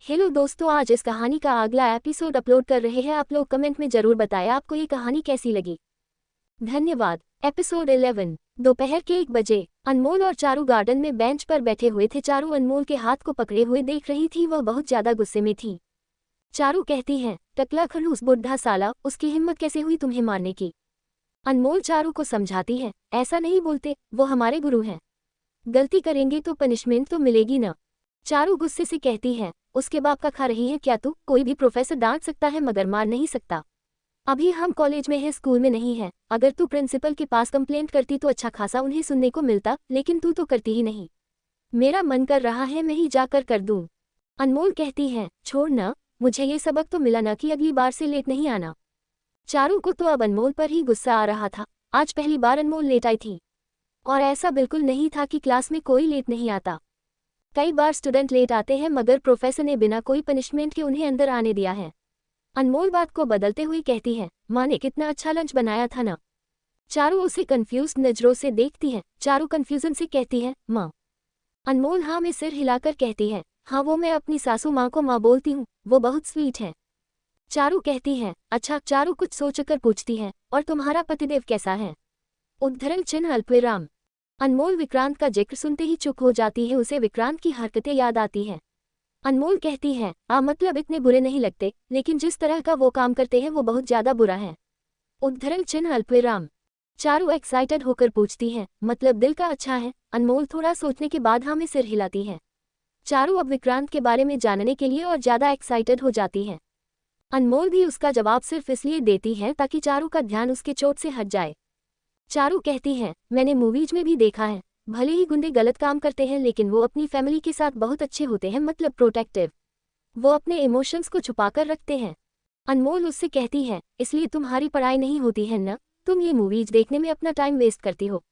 Hello दोस्तों, आज इस कहानी का अगला एपिसोड अपलोड कर रहे हैं। आप लोग कमेंट में जरूर बताएं आपको ये कहानी कैसी लगी। धन्यवाद। एपिसोड 11। दोपहर के 1 बजे अनमोल और चारू गार्डन में बेंच पर बैठे हुए थे। चारू अनमोल के हाथ को पकड़े हुए देख रही थी। वह बहुत ज्यादा गुस्से में थी। चारू कहती है, टकला खड़ूस बुढ़ा साला, उसकी हिम्मत कैसे हुई तुम्हें मारने की। अनमोल चारू को समझाती है, ऐसा नहीं बोलते, वो हमारे गुरु हैं। गलती करेंगे तो पनिशमेंट तो मिलेगी ना। चारू गुस्से से कहती है, उसके बाप का खा रही है क्या तू। कोई भी प्रोफेसर डांट सकता है मगर मार नहीं सकता। अभी हम कॉलेज में है, स्कूल में नहीं है। अगर तू प्रिंसिपल के पास कंप्लेंट करती तो अच्छा खासा उन्हें सुनने को मिलता, लेकिन तू तो करती ही नहीं। मेरा मन कर रहा है मैं ही जाकर कर दूं। अनमोल कहती है, छोड़ ना, मुझे ये सबक तो मिला ना कि अगली बार से लेट नहीं आना। चारू को तो अब अनमोल पर ही गुस्सा आ रहा था। आज पहली बार अनमोल लेट आई थी और ऐसा बिल्कुल नहीं था कि क्लास में कोई लेट नहीं आता। कई बार स्टूडेंट लेट आते हैं मगर प्रोफेसर ने बिना कोई पनिशमेंट के उन्हें अंदर आने दिया है। अनमोल बात को बदलते हुए कहती है, माँ ने कितना अच्छा लंच बनाया था ना। चारू उसे कंफ्यूज्ड नजरों से देखती है। चारू कंफ्यूजन से कहती है, माँ। अनमोल हाँ में सिर हिलाकर कहती है, हाँ वो मैं अपनी सासू माँ को माँ बोलती हूँ, वो बहुत स्वीट है। चारू कहती है, अच्छा। चारू कुछ सोचकर पूछती है, और तुम्हारा पतिदेव कैसा है। उद्धरण चिन्ह अल्पविराम। अनमोल विक्रांत का जिक्र सुनते ही चुप हो जाती है। उसे विक्रांत की हरकतें याद आती हैं। अनमोल कहती है, मतलब इतने बुरे नहीं लगते, लेकिन जिस तरह का वो काम करते हैं वो बहुत ज्यादा बुरा है। उद्धरण चिन्ह अल्पविराम। चारू एक्साइटेड होकर पूछती है, मतलब दिल का अच्छा है। अनमोल थोड़ा सोचने के बाद हाँ में सिर हिलाती है। चारू अब विक्रांत के बारे में जानने के लिए और ज्यादा एक्साइटेड हो जाती है। अनमोल भी उसका जवाब सिर्फ इसलिए देती है ताकि चारू का ध्यान उसके चोट से हट जाए। चारू कहती है, मैंने मूवीज में भी देखा है, भले ही गुंडे गलत काम करते हैं लेकिन वो अपनी फैमिली के साथ बहुत अच्छे होते हैं, मतलब प्रोटेक्टिव। वो अपने इमोशंस को छुपाकर रखते हैं। अनमोल उससे कहती है, इसलिए तुम्हारी पढ़ाई नहीं होती है ना, तुम ये मूवीज देखने में अपना टाइम वेस्ट करती हो।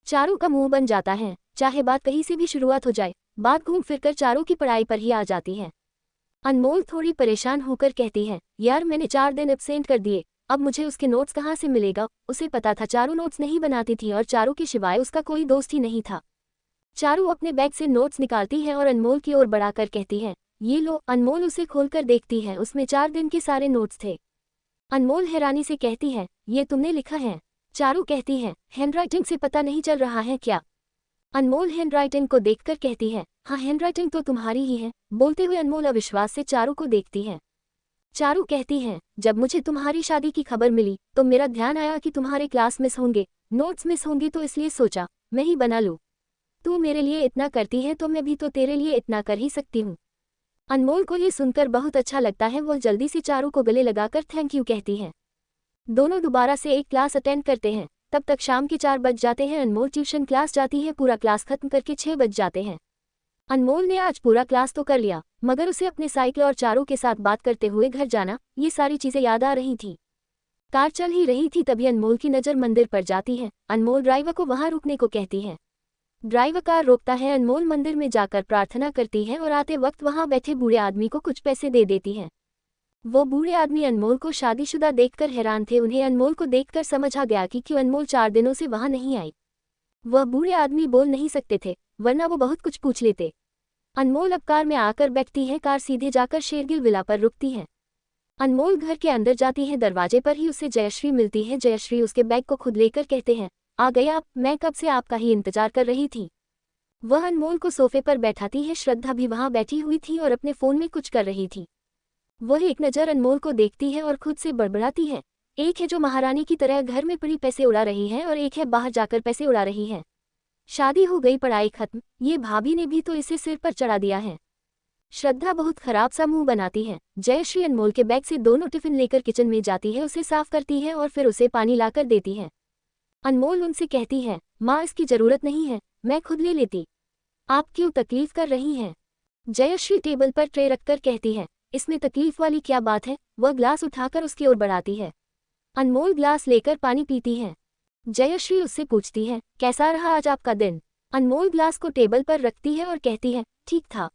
चारू का मुंह बन जाता है। चाहे बात कहीं से भी शुरुआत हो जाए, बात घूम फिरकर चारू की पढ़ाई पर ही आ जाती है। अनमोल थोड़ी परेशान होकर कहती है, यार मैंने 4 दिन एब्सेंट कर दिए, अब मुझे उसके नोट्स कहाँ से मिलेगा। उसे पता था चारू नोट्स नहीं बनाती थी और चारू के सिवाय उसका कोई दोस्त ही नहीं था। चारू अपने बैग से नोट्स निकालती है और अनमोल की ओर बढ़ाकर कहती है, ये लो। अनमोल उसे खोलकर देखती है, उसमें 4 दिन के सारे नोट्स थे। अनमोल हैरानी से कहती है, ये तुमने लिखा है। चारू कहती है, हैंडराइटिंग से पता नहीं चल रहा है क्या। अनमोल हैंडराइटिंग को देखकर कहती है, हाँ हैंडराइटिंग तो तुम्हारी ही है। बोलते हुए अनमोल अविश्वास से चारू को देखती है। चारू कहती है, जब मुझे तुम्हारी शादी की खबर मिली तो मेरा ध्यान आया कि तुम्हारे क्लास मिस होंगे, नोट्स मिस होंगे, तो इसलिए सोचा मैं ही बना लूं। तू मेरे लिए इतना करती है तो मैं भी तो तेरे लिए इतना कर ही सकती हूँ। अनमोल को ये सुनकर बहुत अच्छा लगता है। वह जल्दी से चारू को गले लगाकर थैंक यू कहती है। दोनों दोबारा से एक क्लास अटेंड करते हैं। तब तक शाम के 4 बज जाते हैं। अनमोल ट्यूशन क्लास जाती है। पूरा क्लास खत्म करके 6 बज जाते हैं। अनमोल ने आज पूरा क्लास तो कर लिया मगर उसे अपने साइकिल और चारू के साथ बात करते हुए घर जाना, ये सारी चीजें याद आ रही थी। कार चल ही रही थी तभी अनमोल की नज़र मंदिर पर जाती है। अनमोल ड्राइवर को वहां रुकने को कहती है। ड्राइवर कार रोकता है। अनमोल मंदिर में जाकर प्रार्थना करती है और आते वक्त वहां बैठे बूढ़े आदमी को कुछ पैसे दे देती है। वो बूढ़े आदमी अनमोल को शादीशुदा देखकर हैरान थे। उन्हें अनमोल को देखकर समझ आ गया कि क्यों अनमोल 4 दिनों से वहां नहीं आई। वह बूढ़े आदमी बोल नहीं सकते थे, वरना वो बहुत कुछ पूछ लेते। अनमोल अब कार में आकर बैठती है। कार सीधे जाकर शेरगिल विला पर रुकती है। अनमोल घर के अंदर जाती है। दरवाजे पर ही उसे जयश्री मिलती है। जयश्री उसके बैग को खुद लेकर कहते हैं, आ गए आप, मैं कब से आपका ही इंतजार कर रही थी। वह अनमोल को सोफे पर बैठाती है। श्रद्धा भी वहां बैठी हुई थी और अपने फोन में कुछ कर रही थी। वह एक नज़र अनमोल को देखती है और खुद से बड़बड़ाती है, एक है जो महारानी की तरह घर में पड़ी पैसे उड़ा रही है और एक है बाहर जाकर पैसे उड़ा रही है। शादी हो गई, पढ़ाई खत्म, ये भाभी ने भी तो इसे सिर पर चढ़ा दिया है। श्रद्धा बहुत खराब सा मुंह बनाती है। जयश्री अनमोल के बैग से दोनों टिफिन लेकर किचन में जाती है, उसे साफ करती है और फिर उसे पानी लाकर देती है। अनमोल उनसे कहती है, माँ इसकी जरूरत नहीं है, मैं खुद ले लेती, आप क्यों तकलीफ कर रही हैं। जयश्री टेबल पर ट्रे रखकर कहती है, इसमें तकलीफ वाली क्या बात है। वह ग्लास उठाकर उसकी ओर बढ़ाती है। अनमोल ग्लास लेकर पानी पीती है। जयश्री उससे पूछती है, कैसा रहा आज आपका दिन। अनमोल ग्लास को टेबल पर रखती है और कहती है, ठीक था।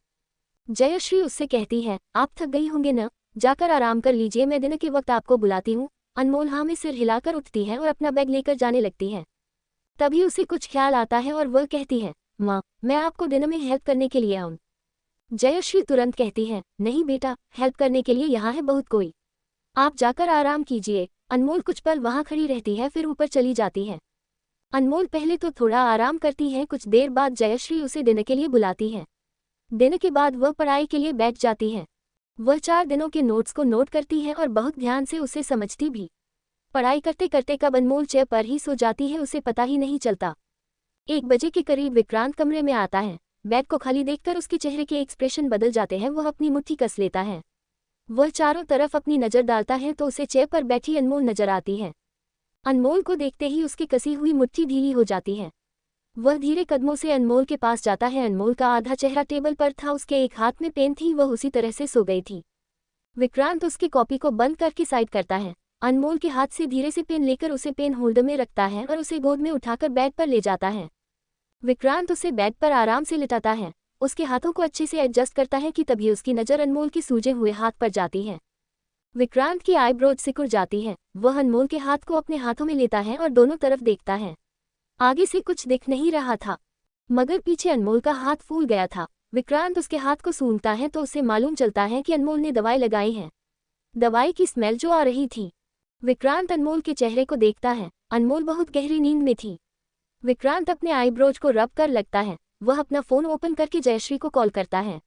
जयश्री उससे कहती है, आप थक गई होंगे न, जाकर आराम कर लीजिए, मैं दिन के वक्त आपको बुलाती हूँ। अनमोल हाँ में सिर हिलाकर उठती है और अपना बैग लेकर जाने लगती है। तभी उसे कुछ ख्याल आता है और वह कहती है, माँ मैं आपको दिन में हेल्प करने के लिए आऊँ। जयश्री तुरंत कहती है, नहीं बेटा, हेल्प करने के लिए यहाँ है बहुत कोई, आप जाकर आराम कीजिए। अनमोल कुछ पल वहाँ खड़ी रहती है, फिर ऊपर चली जाती है। अनमोल पहले तो थोड़ा आराम करती है, कुछ देर बाद जयश्री उसे डिनर के लिए बुलाती है। डिनर के बाद वह पढ़ाई के लिए बैठ जाती है। वह 4 दिनों के नोट्स को नोट करती है और बहुत ध्यान से उसे समझती भी। पढ़ाई करते करते कब अनमोल चेयर पर ही सो जाती है उसे पता ही नहीं चलता। 1 बजे के करीब विक्रांत कमरे में आता है। बेड को खाली देखकर उसके चेहरे के एक्सप्रेशन बदल जाते हैं। वह अपनी मुट्ठी कस लेता है। वह चारों तरफ अपनी नज़र डालता है तो उसे चेयर पर बैठी अनमोल नजर आती है। अनमोल को देखते ही उसकी कसी हुई मुट्ठी ढीली हो जाती है। वह धीरे कदमों से अनमोल के पास जाता है। अनमोल का आधा चेहरा टेबल पर था, उसके एक हाथ में पेन थी, वह उसी तरह से सो गई थी। विक्रांत उसकी कॉपी को बंद करके साइड करता है। अनमोल के हाथ से धीरे से पेन लेकर उसे पेन होल्डर में रखता है और उसे गोद में उठाकर बेड पर ले जाता है। विक्रांत उसे बेड पर आराम से लिटाता है, उसके हाथों को अच्छे से एडजस्ट करता है कि तभी उसकी नज़र अनमोल के सूजे हुए हाथ पर जाती है। विक्रांत की आईब्रोज सिकुड़ जाती है। वह अनमोल के हाथ को अपने हाथों में लेता है और दोनों तरफ देखता है। आगे से कुछ दिख नहीं रहा था, मगर पीछे अनमोल का हाथ फूल गया था। विक्रांत उसके हाथ को सूंघता है तो उसे मालूम चलता है कि अनमोल ने दवाई लगाई है। दवाई की स्मेल जो आ रही थी। विक्रांत अनमोल के चेहरे को देखता है। अनमोल बहुत गहरी नींद में थी। विक्रांत अपने आईब्रोज को रब कर लगता है। वह अपना फोन ओपन करके जयश्री को कॉल करता है।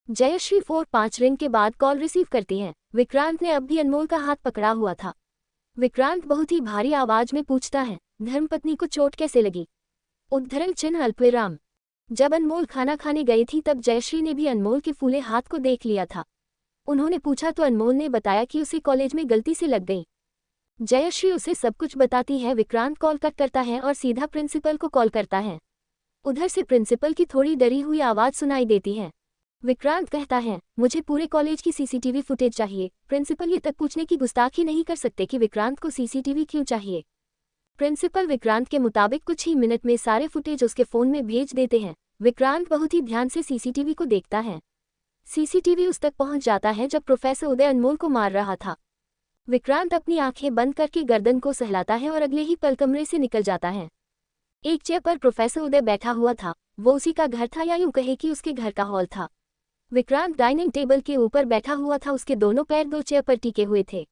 जयश्री 4-5 रिंग के बाद कॉल रिसीव करती है। विक्रांत ने अब भी अनमोल का हाथ पकड़ा हुआ था। विक्रांत बहुत ही भारी आवाज में पूछता है, धर्मपत्नी को चोट कैसे लगी? उद्धरण चिन्ह अल्पविराम। जब अनमोल खाना खाने गई थी तब जयश्री ने भी अनमोल के फूले हाथ को देख लिया था। उन्होंने पूछा तो अनमोल ने बताया कि उसे कॉलेज में गलती से लग गई। जयश्री उसे सब कुछ बताती है। विक्रांत कॉल कट करता है और सीधा प्रिंसिपल को कॉल करता है। उधर से प्रिंसिपल की थोड़ी डरी हुई आवाज सुनाई देती है। विक्रांत कहता है, मुझे पूरे कॉलेज की सीसीटीवी फुटेज चाहिए। प्रिंसिपल ये तक पूछने की गुस्ताखी नहीं कर सकते कि विक्रांत को सीसीटीवी क्यों चाहिए। प्रिंसिपल विक्रांत के मुताबिक कुछ ही मिनट में सारे फुटेज उसके फोन में भेज देते हैं। विक्रांत बहुत ही ध्यान से सीसीटीवी को देखता है। सीसीटीवी उस तक पहुंच जाता है जब प्रोफेसर उदय अनमोल को मार रहा था। विक्रांत अपनी आंखें बंद करके गर्दन को सहलाता है और अगले ही पल कमरे से निकल जाता है। एक चेयर पर प्रोफेसर उदय बैठा हुआ था। वो उसी का घर था या यूं कहे कि उसके घर का हॉल था। विक्रांत डाइनिंग टेबल के ऊपर बैठा हुआ था। उसके दोनों पैर 2 चेयर पर टिके हुए थे।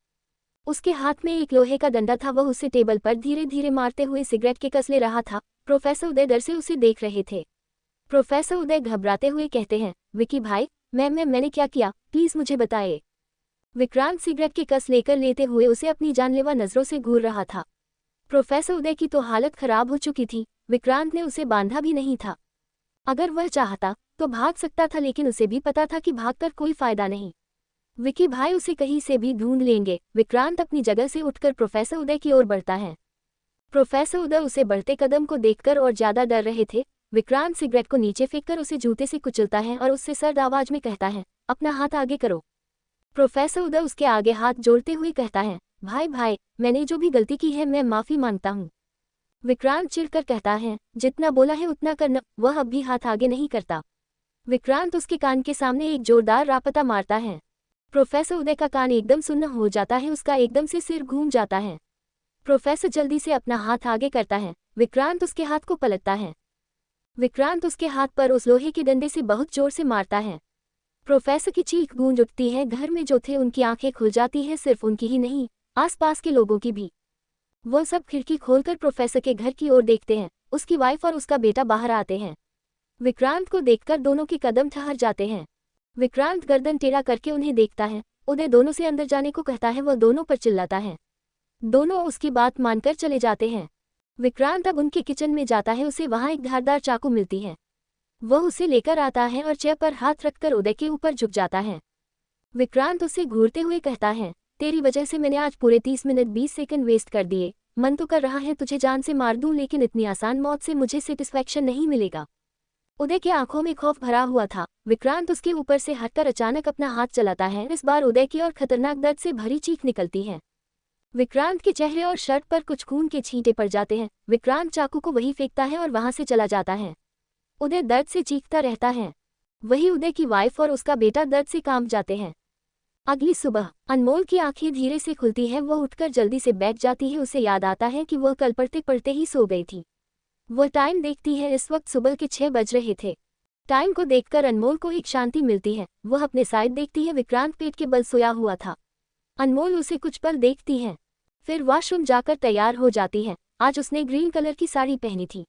उसके हाथ में एक लोहे का डंडा था। वह उसे टेबल पर धीरे धीरे मारते हुए सिगरेट के कस ले रहा था। प्रोफेसर उदय डर से उसे देख रहे थे। प्रोफेसर उदय घबराते हुए कहते हैं, विकी भाई, मैंने क्या किया, प्लीज मुझे बताइए। विक्रांत सिगरेट के कस लेते हुए उसे अपनी जानलेवा नजरों से घूर रहा था। प्रोफेसर उदय की तो हालत खराब हो चुकी थी। विक्रांत ने उसे बांधा भी नहीं था। अगर वह चाहता तो भाग सकता था, लेकिन उसे भी पता था कि भागकर कोई फायदा नहीं। विकी भाई उसे कहीं से भी ढूंढ लेंगे। विक्रांत अपनी जगह से उठकर प्रोफेसर उदय की ओर बढ़ता है। प्रोफेसर उदय उसे बढ़ते कदम को देखकर और ज्यादा डर रहे थे। विक्रांत सिगरेट को नीचे फेंककर उसे जूते से कुचलता है और उससे सर्द आवाज में कहता है, अपना हाथ आगे करो। प्रोफेसर उदय उसके आगे हाथ जोड़ते हुए कहता है, भाई, मैंने जो भी गलती की है मैं माफी मांगता हूँ। विक्रांत चिढ़कर कहता है, जितना बोला है उतना करना। वह अब भी हाथ आगे नहीं करता। विक्रांत उसके कान के सामने एक जोरदार रापता मारता है। प्रोफेसर उदय का कान एकदम सुन्न हो जाता है। उसका एकदम से सिर घूम जाता है। प्रोफेसर जल्दी से अपना हाथ आगे करता है। विक्रांत उसके हाथ को पलटता है। विक्रांत उसके हाथ पर उस लोहे के डंडे से बहुत जोर से मारता है। प्रोफेसर की चीख गूंज उठती है। घर में जो थे उनकी आंखें खुल जाती हैं, सिर्फ उनकी ही नहीं, आसपास के लोगों की भी। वह सब खिड़की खोलकर प्रोफेसर के घर की ओर देखते हैं। उसकी वाइफ और उसका बेटा बाहर आते हैं। विक्रांत को देखकर दोनों के कदम ठहर जाते हैं। विक्रांत गर्दन टेढ़ा करके उन्हें देखता है। उदय दोनों से अंदर जाने को कहता है। वह दोनों पर चिल्लाता है। दोनों उसकी बात मानकर चले जाते हैं। विक्रांत अब उनके किचन में जाता है। उसे वहां एक धारदार चाकू मिलती है। वह उसे लेकर आता है और चेयर पर हाथ रखकर उदय के ऊपर झुक जाता है। विक्रांत उसे घूरते हुए कहता है, तेरी वजह से मैंने आज पूरे 30 मिनट 20 सेकंड वेस्ट कर दिए। मन तो कर रहा है तुझे जान से मार दूं, लेकिन इतनी आसान मौत से मुझे सेटिस्फैक्शन नहीं मिलेगा। उदय की आंखों में खौफ भरा हुआ था। विक्रांत उसके ऊपर से हटकर अचानक अपना हाथ चलाता है। इस बार उदय की और खतरनाक दर्द से भरी चीख निकलती है। विक्रांत के चेहरे और शर्ट पर कुछ खून के छींटे पड़ जाते हैं। विक्रांत चाकू को वहीं फेंकता है और वहां से चला जाता है। उदय दर्द से चीखता रहता है। वही उदय की वाइफ और उसका बेटा दर्द से कांप जाते हैं। अगली सुबह अनमोल की आंखें धीरे से खुलती है। वह उठकर जल्दी से बैठ जाती है। उसे याद आता है कि वह कल पढ़ते पढ़ते ही सो गई थी। वह टाइम देखती है। इस वक्त सुबह के 6 बज रहे थे। टाइम को देखकर अनमोल को एक शांति मिलती है। वह अपने साइड देखती है, विक्रांत पेट के बल सोया हुआ था। अनमोल उसे कुछ पल देखती है, फिर वॉशरूम जाकर तैयार हो जाती है। आज उसने ग्रीन कलर की साड़ी पहनी थी।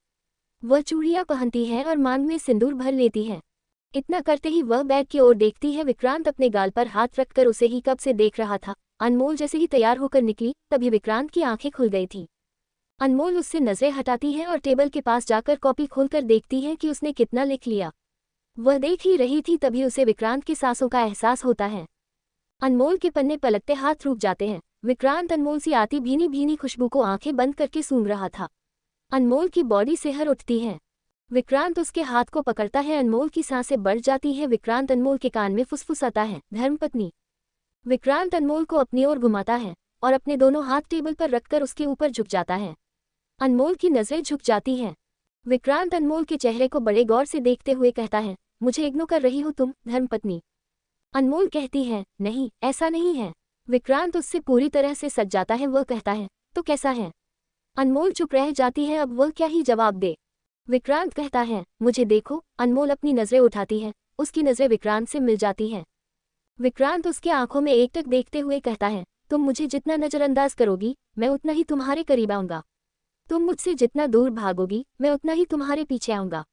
वह चूड़ियां पहनती है और मांग में सिंदूर भर लेती है। इतना करते ही वह बैग की ओर देखती है। विक्रांत अपने गाल पर हाथ रखकर उसे ही कब से देख रहा था। अनमोल जैसे ही तैयार होकर निकली तभी विक्रांत की आंखें खुल गई थी। अनमोल उससे नजरें हटाती है और टेबल के पास जाकर कॉपी खोलकर देखती है कि उसने कितना लिख लिया। वह देख ही रही थी तभी उसे विक्रांत की सांसों का एहसास होता है। अनमोल के पन्ने पलटते हाथ रुक जाते हैं। विक्रांत अनमोल से आती भीनी भीनी खुशबू को आंखें बंद करके सूंघ रहा था। अनमोल की बॉडी सिहर उठती है। विक्रांत उसके हाथ को पकड़ता है। अनमोल की सांसें बढ़ जाती है। विक्रांत अनमोल के कान में फुसफुसाता है, धर्मपत्नी। विक्रांत अनमोल को अपनी ओर घुमाता है और अपने दोनों हाथ टेबल पर रखकर उसके ऊपर झुक जाता है। अनमोल की नजरें झुक जाती हैं। विक्रांत अनमोल के चेहरे को बड़े गौर से देखते हुए कहता है, मुझे इग्नोर कर रही हो तुम, धर्मपत्नी? अनमोल कहती है, नहीं, ऐसा नहीं है। विक्रांत उससे पूरी तरह से सज जाता है। वह कहता है, तो कैसा है? अनमोल चुप रह जाती है। अब वह क्या ही जवाब दे। विक्रांत कहता है, मुझे देखो। अनमोल अपनी नजरें उठाती है। उसकी नजरें विक्रांत से मिल जाती हैं। विक्रांत उसके आंखों में एकटक देखते हुए कहता है, तुम मुझे जितना नजरअंदाज करोगी मैं उतना ही तुम्हारे करीब आऊंगा। तुम मुझसे जितना दूर भागोगी मैं उतना ही तुम्हारे पीछे आऊंगा।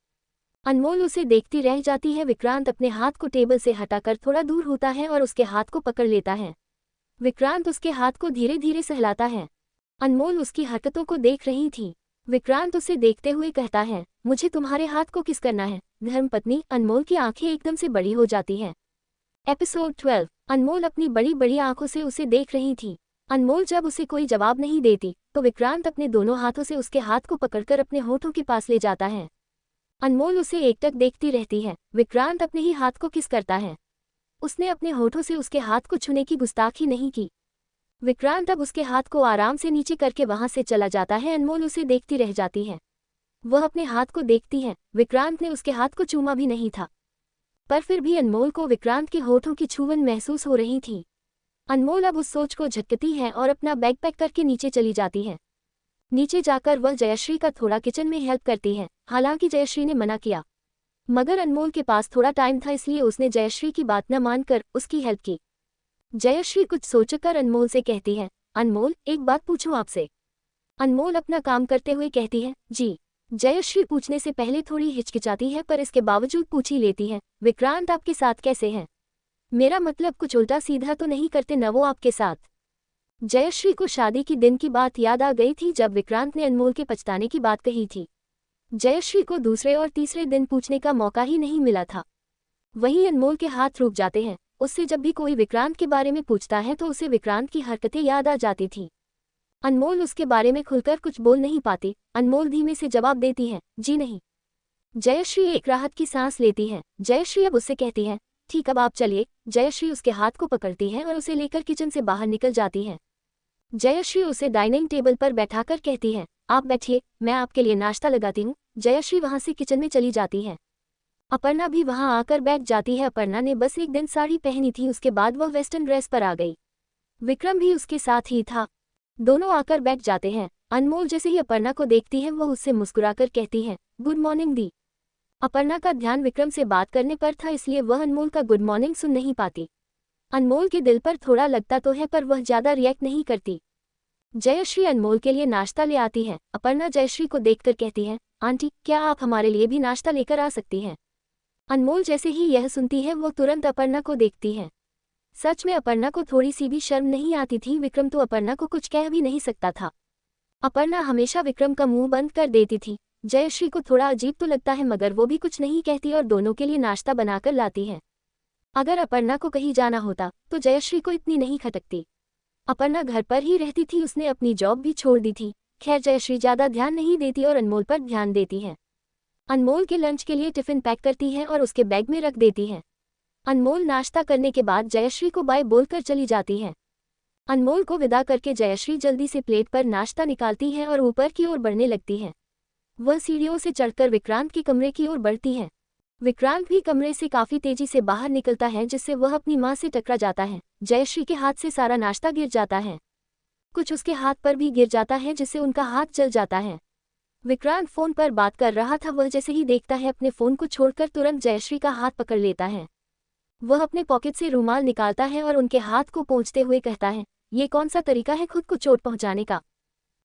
अनमोल उसे देखती रह जाती है। विक्रांत अपने हाथ को टेबल से हटाकर थोड़ा दूर होता है और उसके हाथ को पकड़ लेता है। विक्रांत उसके हाथ को धीरे धीरे सहलाता है। अनमोल उसकी हरकतों को देख रही थी। विक्रांत उसे देखते हुए कहता है, मुझे तुम्हारे हाथ को किस करना है, धर्मपत्नी? अनमोल की आंखें एकदम से बड़ी हो जाती हैं। एपिसोड 12। अनमोल अपनी बड़ी बड़ी आंखों से उसे देख रही थी। अनमोल जब उसे कोई जवाब नहीं देती तो विक्रांत अपने दोनों हाथों से उसके हाथ को पकड़कर अपने होठों के पास ले जाता है। अनमोल उसे एकटक देखती रहती है। विक्रांत अपने ही हाथ को किस करता है। उसने अपने होठों से उसके हाथ को छूने की गुस्ताखी नहीं की। विक्रांत अब उसके हाथ को आराम से नीचे करके वहां से चला जाता है। अनमोल उसे देखती रह जाती है। वह अपने हाथ को देखती है। विक्रांत ने उसके हाथ को चूमा भी नहीं था, पर फिर भी अनमोल को विक्रांत के होठों की छुवन महसूस हो रही थी। अनमोल अब उस सोच को झटकती है और अपना बैग पैक करके नीचे चली जाती है। नीचे जाकर वह जयश्री का थोड़ा किचन में हेल्प करती है। हालांकि जयश्री ने मना किया, मगर अनमोल के पास थोड़ा टाइम था इसलिए उसने जयश्री की बात न मानकर उसकी हेल्प की। जयश्री कुछ सोचकर अनमोल से कहती है, अनमोल एक बात पूछूं आपसे? अनमोल अपना काम करते हुए कहती है, जी। जयश्री पूछने से पहले थोड़ी हिचकिचाती है पर इसके बावजूद पूछ ही लेती है, विक्रांत आपके साथ कैसे हैं? मेरा मतलब कुछ उल्टा सीधा तो नहीं करते न वो आपके साथ? जयश्री को शादी की दिन की बात याद आ गई थी जब विक्रांत ने अनमोल के पछताने की बात कही थी। जयश्री को दूसरे और तीसरे दिन पूछने का मौका ही नहीं मिला था। वहीं अनमोल के हाथ रुक जाते हैं। उससे जब भी कोई विक्रांत के बारे में पूछता है तो उसे विक्रांत की हरकतें याद आ जाती थी। अनमोल उसके बारे में खुलकर कुछ बोल नहीं पाती। अनमोल धीमे से जवाब देती है, जी नहीं। जयश्री एक राहत की सांस लेती है। जयश्री अब उससे कहती है, ठीक अब आप चलिए। जयश्री उसके हाथ को पकड़ती है और उसे लेकर किचन से बाहर निकल जाती है। जयश्री उसे डाइनिंग टेबल पर बैठाकर कहती है, आप बैठिए, मैं आपके लिए नाश्ता लगाती हूँ। जयश्री वहां से किचन में चली जाती है। अपर्णा भी वहां आकर बैठ जाती है। अपर्णा ने बस एक दिन साड़ी पहनी थी, उसके बाद वह वेस्टर्न ड्रेस पर आ गई। विक्रम भी उसके साथ ही था। दोनों आकर बैठ जाते हैं। अनमोल जैसे ही अपर्णा को देखती है वह उससे मुस्कुराकर कहती है, गुड मॉर्निंग दी। अपर्णा का ध्यान विक्रम से बात करने पर था इसलिए वह अनमोल का गुड मॉर्निंग सुन नहीं पाती। अनमोल के दिल पर थोड़ा लगता तो है पर वह ज्यादा रिएक्ट नहीं करती। जयश्री अनमोल के लिए नाश्ता ले आती है। अपर्णा जयश्री को देखकर कहती है, आंटी क्या आप हमारे लिए भी नाश्ता लेकर आ सकती हैं? अनमोल जैसे ही यह सुनती है वो तुरंत अपर्णा को देखती है। सच में अपर्णा को थोड़ी सी भी शर्म नहीं आती थी। विक्रम तो अपर्णा को कुछ कह भी नहीं सकता था। अपर्णा हमेशा विक्रम का मुंह बंद कर देती थी। जयश्री को थोड़ा अजीब तो लगता है मगर वो भी कुछ नहीं कहती और दोनों के लिए नाश्ता बनाकर लाती है। अगर अपर्णा को कहीं जाना होता तो जयश्री को इतनी नहीं खटकती। अपर्णा घर पर ही रहती थी, उसने अपनी जॉब भी छोड़ दी थी। खैर जयश्री ज्यादा ध्यान नहीं देती और अनमोल पर ध्यान देती है। अनमोल के लंच के लिए टिफिन पैक करती है और उसके बैग में रख देती है। अनमोल नाश्ता करने के बाद जयश्री को बाय बोलकर चली जाती है। अनमोल को विदा करके जयश्री जल्दी से प्लेट पर नाश्ता निकालती है और ऊपर की ओर बढ़ने लगती है। वह सीढ़ियों से चढ़कर विक्रांत के कमरे की ओर बढ़ती है। विक्रांत भी कमरे से काफी तेजी से बाहर निकलता है जिससे वह अपनी मां से टकरा जाता है। जयश्री के हाथ से सारा नाश्ता गिर जाता है। कुछ उसके हाथ पर भी गिर जाता है जिससे उनका हाथ जल जाता है। विक्रांत फोन पर बात कर रहा था। वह जैसे ही देखता है अपने फोन को छोड़कर तुरंत जयश्री का हाथ पकड़ लेता है। वह अपने पॉकेट से रुमाल निकालता है और उनके हाथ को पोंछते हुए कहता है, ये कौन सा तरीका है खुद को चोट पहुंचाने का।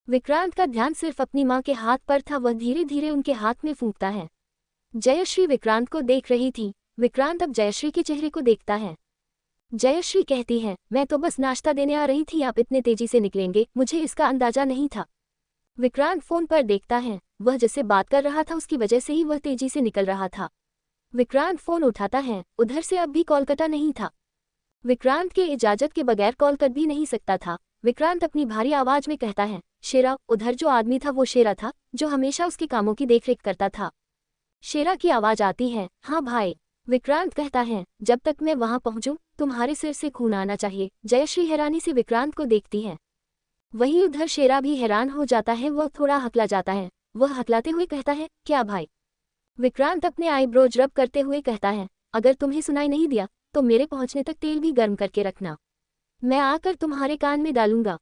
विक्रांत का ध्यान सिर्फ अपनी मां के हाथ पर था। वह धीरे धीरे उनके हाथ में फूंकता है। जयश्री विक्रांत को देख रही थी। विक्रांत अब जयश्री के चेहरे को देखता है। जयश्री कहती है, मैं तो बस नाश्ता देने आ रही थी, आप इतने तेजी से निकलेंगे मुझे इसका अंदाजा नहीं था। विक्रांत फोन पर देखता है। वह जिससे बात कर रहा था उसकी वजह से ही वह तेजी से निकल रहा था। विक्रांत फोन उठाता है। उधर से अब भी कॉल कटा नहीं था। विक्रांत के इजाजत के बगैर कॉल कर भी नहीं सकता था। विक्रांत अपनी भारी आवाज में कहता है, शेरा। उधर जो आदमी था वो शेरा था, जो हमेशा उसके कामों की देखरेख करता था। शेरा की आवाज आती है, हाँ भाई। विक्रांत कहता है, जब तक मैं वहां पहुंचूं तुम्हारे सिर से खून आना चाहिए। जयश्री हैरानी से विक्रांत को देखती है। वहीं उधर शेरा भी हैरान हो जाता है। वह थोड़ा हकला जाता है। वह हकलाते हुए कहता है, क्या भाई। विक्रांत अपने आईब्रोज रब करते हुए कहता है, अगर तुम्हें सुनाई नहीं दिया तो मेरे पहुंचने तक तेल भी गर्म करके रखना, मैं आकर तुम्हारे कान में डालूंगा।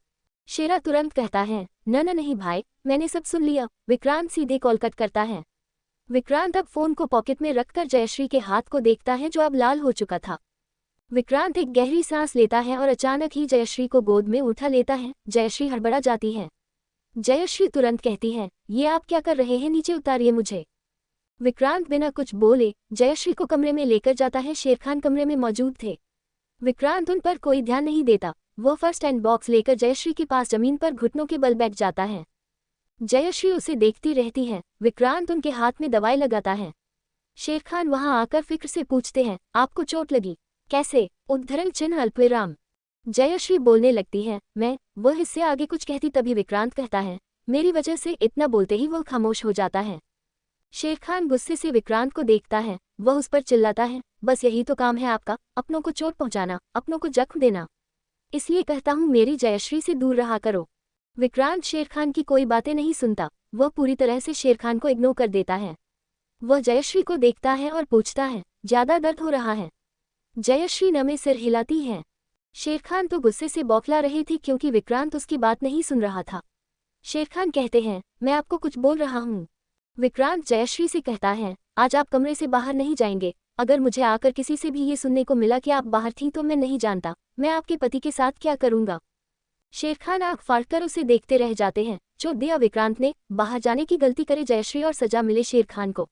शेरा तुरंत कहता है, न नहीं भाई, मैंने सब सुन लिया। विक्रांत सीधे कॉल कट करता है। विक्रांत अब फोन को पॉकेट में रखकर जयश्री के हाथ को देखता है जो अब लाल हो चुका था। विक्रांत एक गहरी सांस लेता है और अचानक ही जयश्री को गोद में उठा लेता है। जयश्री हड़बड़ा जाती है। जयश्री तुरंत कहती है, ये आप क्या कर रहे हैं, नीचे उतारिए मुझे। विक्रांत बिना कुछ बोले जयश्री को कमरे में लेकर जाता है। शेरखान कमरे में मौजूद थे। विक्रांत उन पर कोई ध्यान नहीं देता। वह फर्स्ट एड बॉक्स लेकर जयश्री के पास जमीन पर घुटनों के बल बैठ जाता है। जयश्री उसे देखती रहती है। विक्रांत उनके हाथ में दवाई लगाता है। शेरखान वहां आकर फिक्र से पूछते हैं, आपको चोट लगी? कैसे? उद्धरण चिन्ह अल्पविराम। जयश्री बोलने लगती है, वह इससे आगे कुछ कहती तभी विक्रांत कहता है, मेरी वजह से। इतना बोलते ही वह खामोश हो जाता है। शेरखान गुस्से से विक्रांत को देखता है। वह उस पर चिल्लाता है, बस यही तो काम है आपका, अपनों को चोट पहुंचाना, अपनों को जख्म देना। इसलिए कहता हूं मेरी जयश्री से दूर रहा करो। विक्रांत शेरखान की कोई बातें नहीं सुनता। वह पूरी तरह से शेरखान को इग्नोर कर देता है। वह जयश्री को देखता है और पूछता है, ज्यादा दर्द हो रहा है? जयश्री नमे सिर हिलाती है। शेरखान तो गुस्से से बौखला रही थी क्योंकि विक्रांत उसकी बात नहीं सुन रहा था। शेरखान कहते हैं, मैं आपको कुछ बोल रहा हूँ। विक्रांत जयश्री से कहता है, आज आप कमरे से बाहर नहीं जाएंगे। अगर मुझे आकर किसी से भी ये सुनने को मिला कि आप बाहर थीं तो मैं नहीं जानता मैं आपके पति के साथ क्या करूंगा। शेरखान आंख फाड़कर उसे देखते रह जाते हैं। चोट दिया विक्रांत ने, बाहर जाने की गलती करे जयश्री और सजा मिले शेरखान को।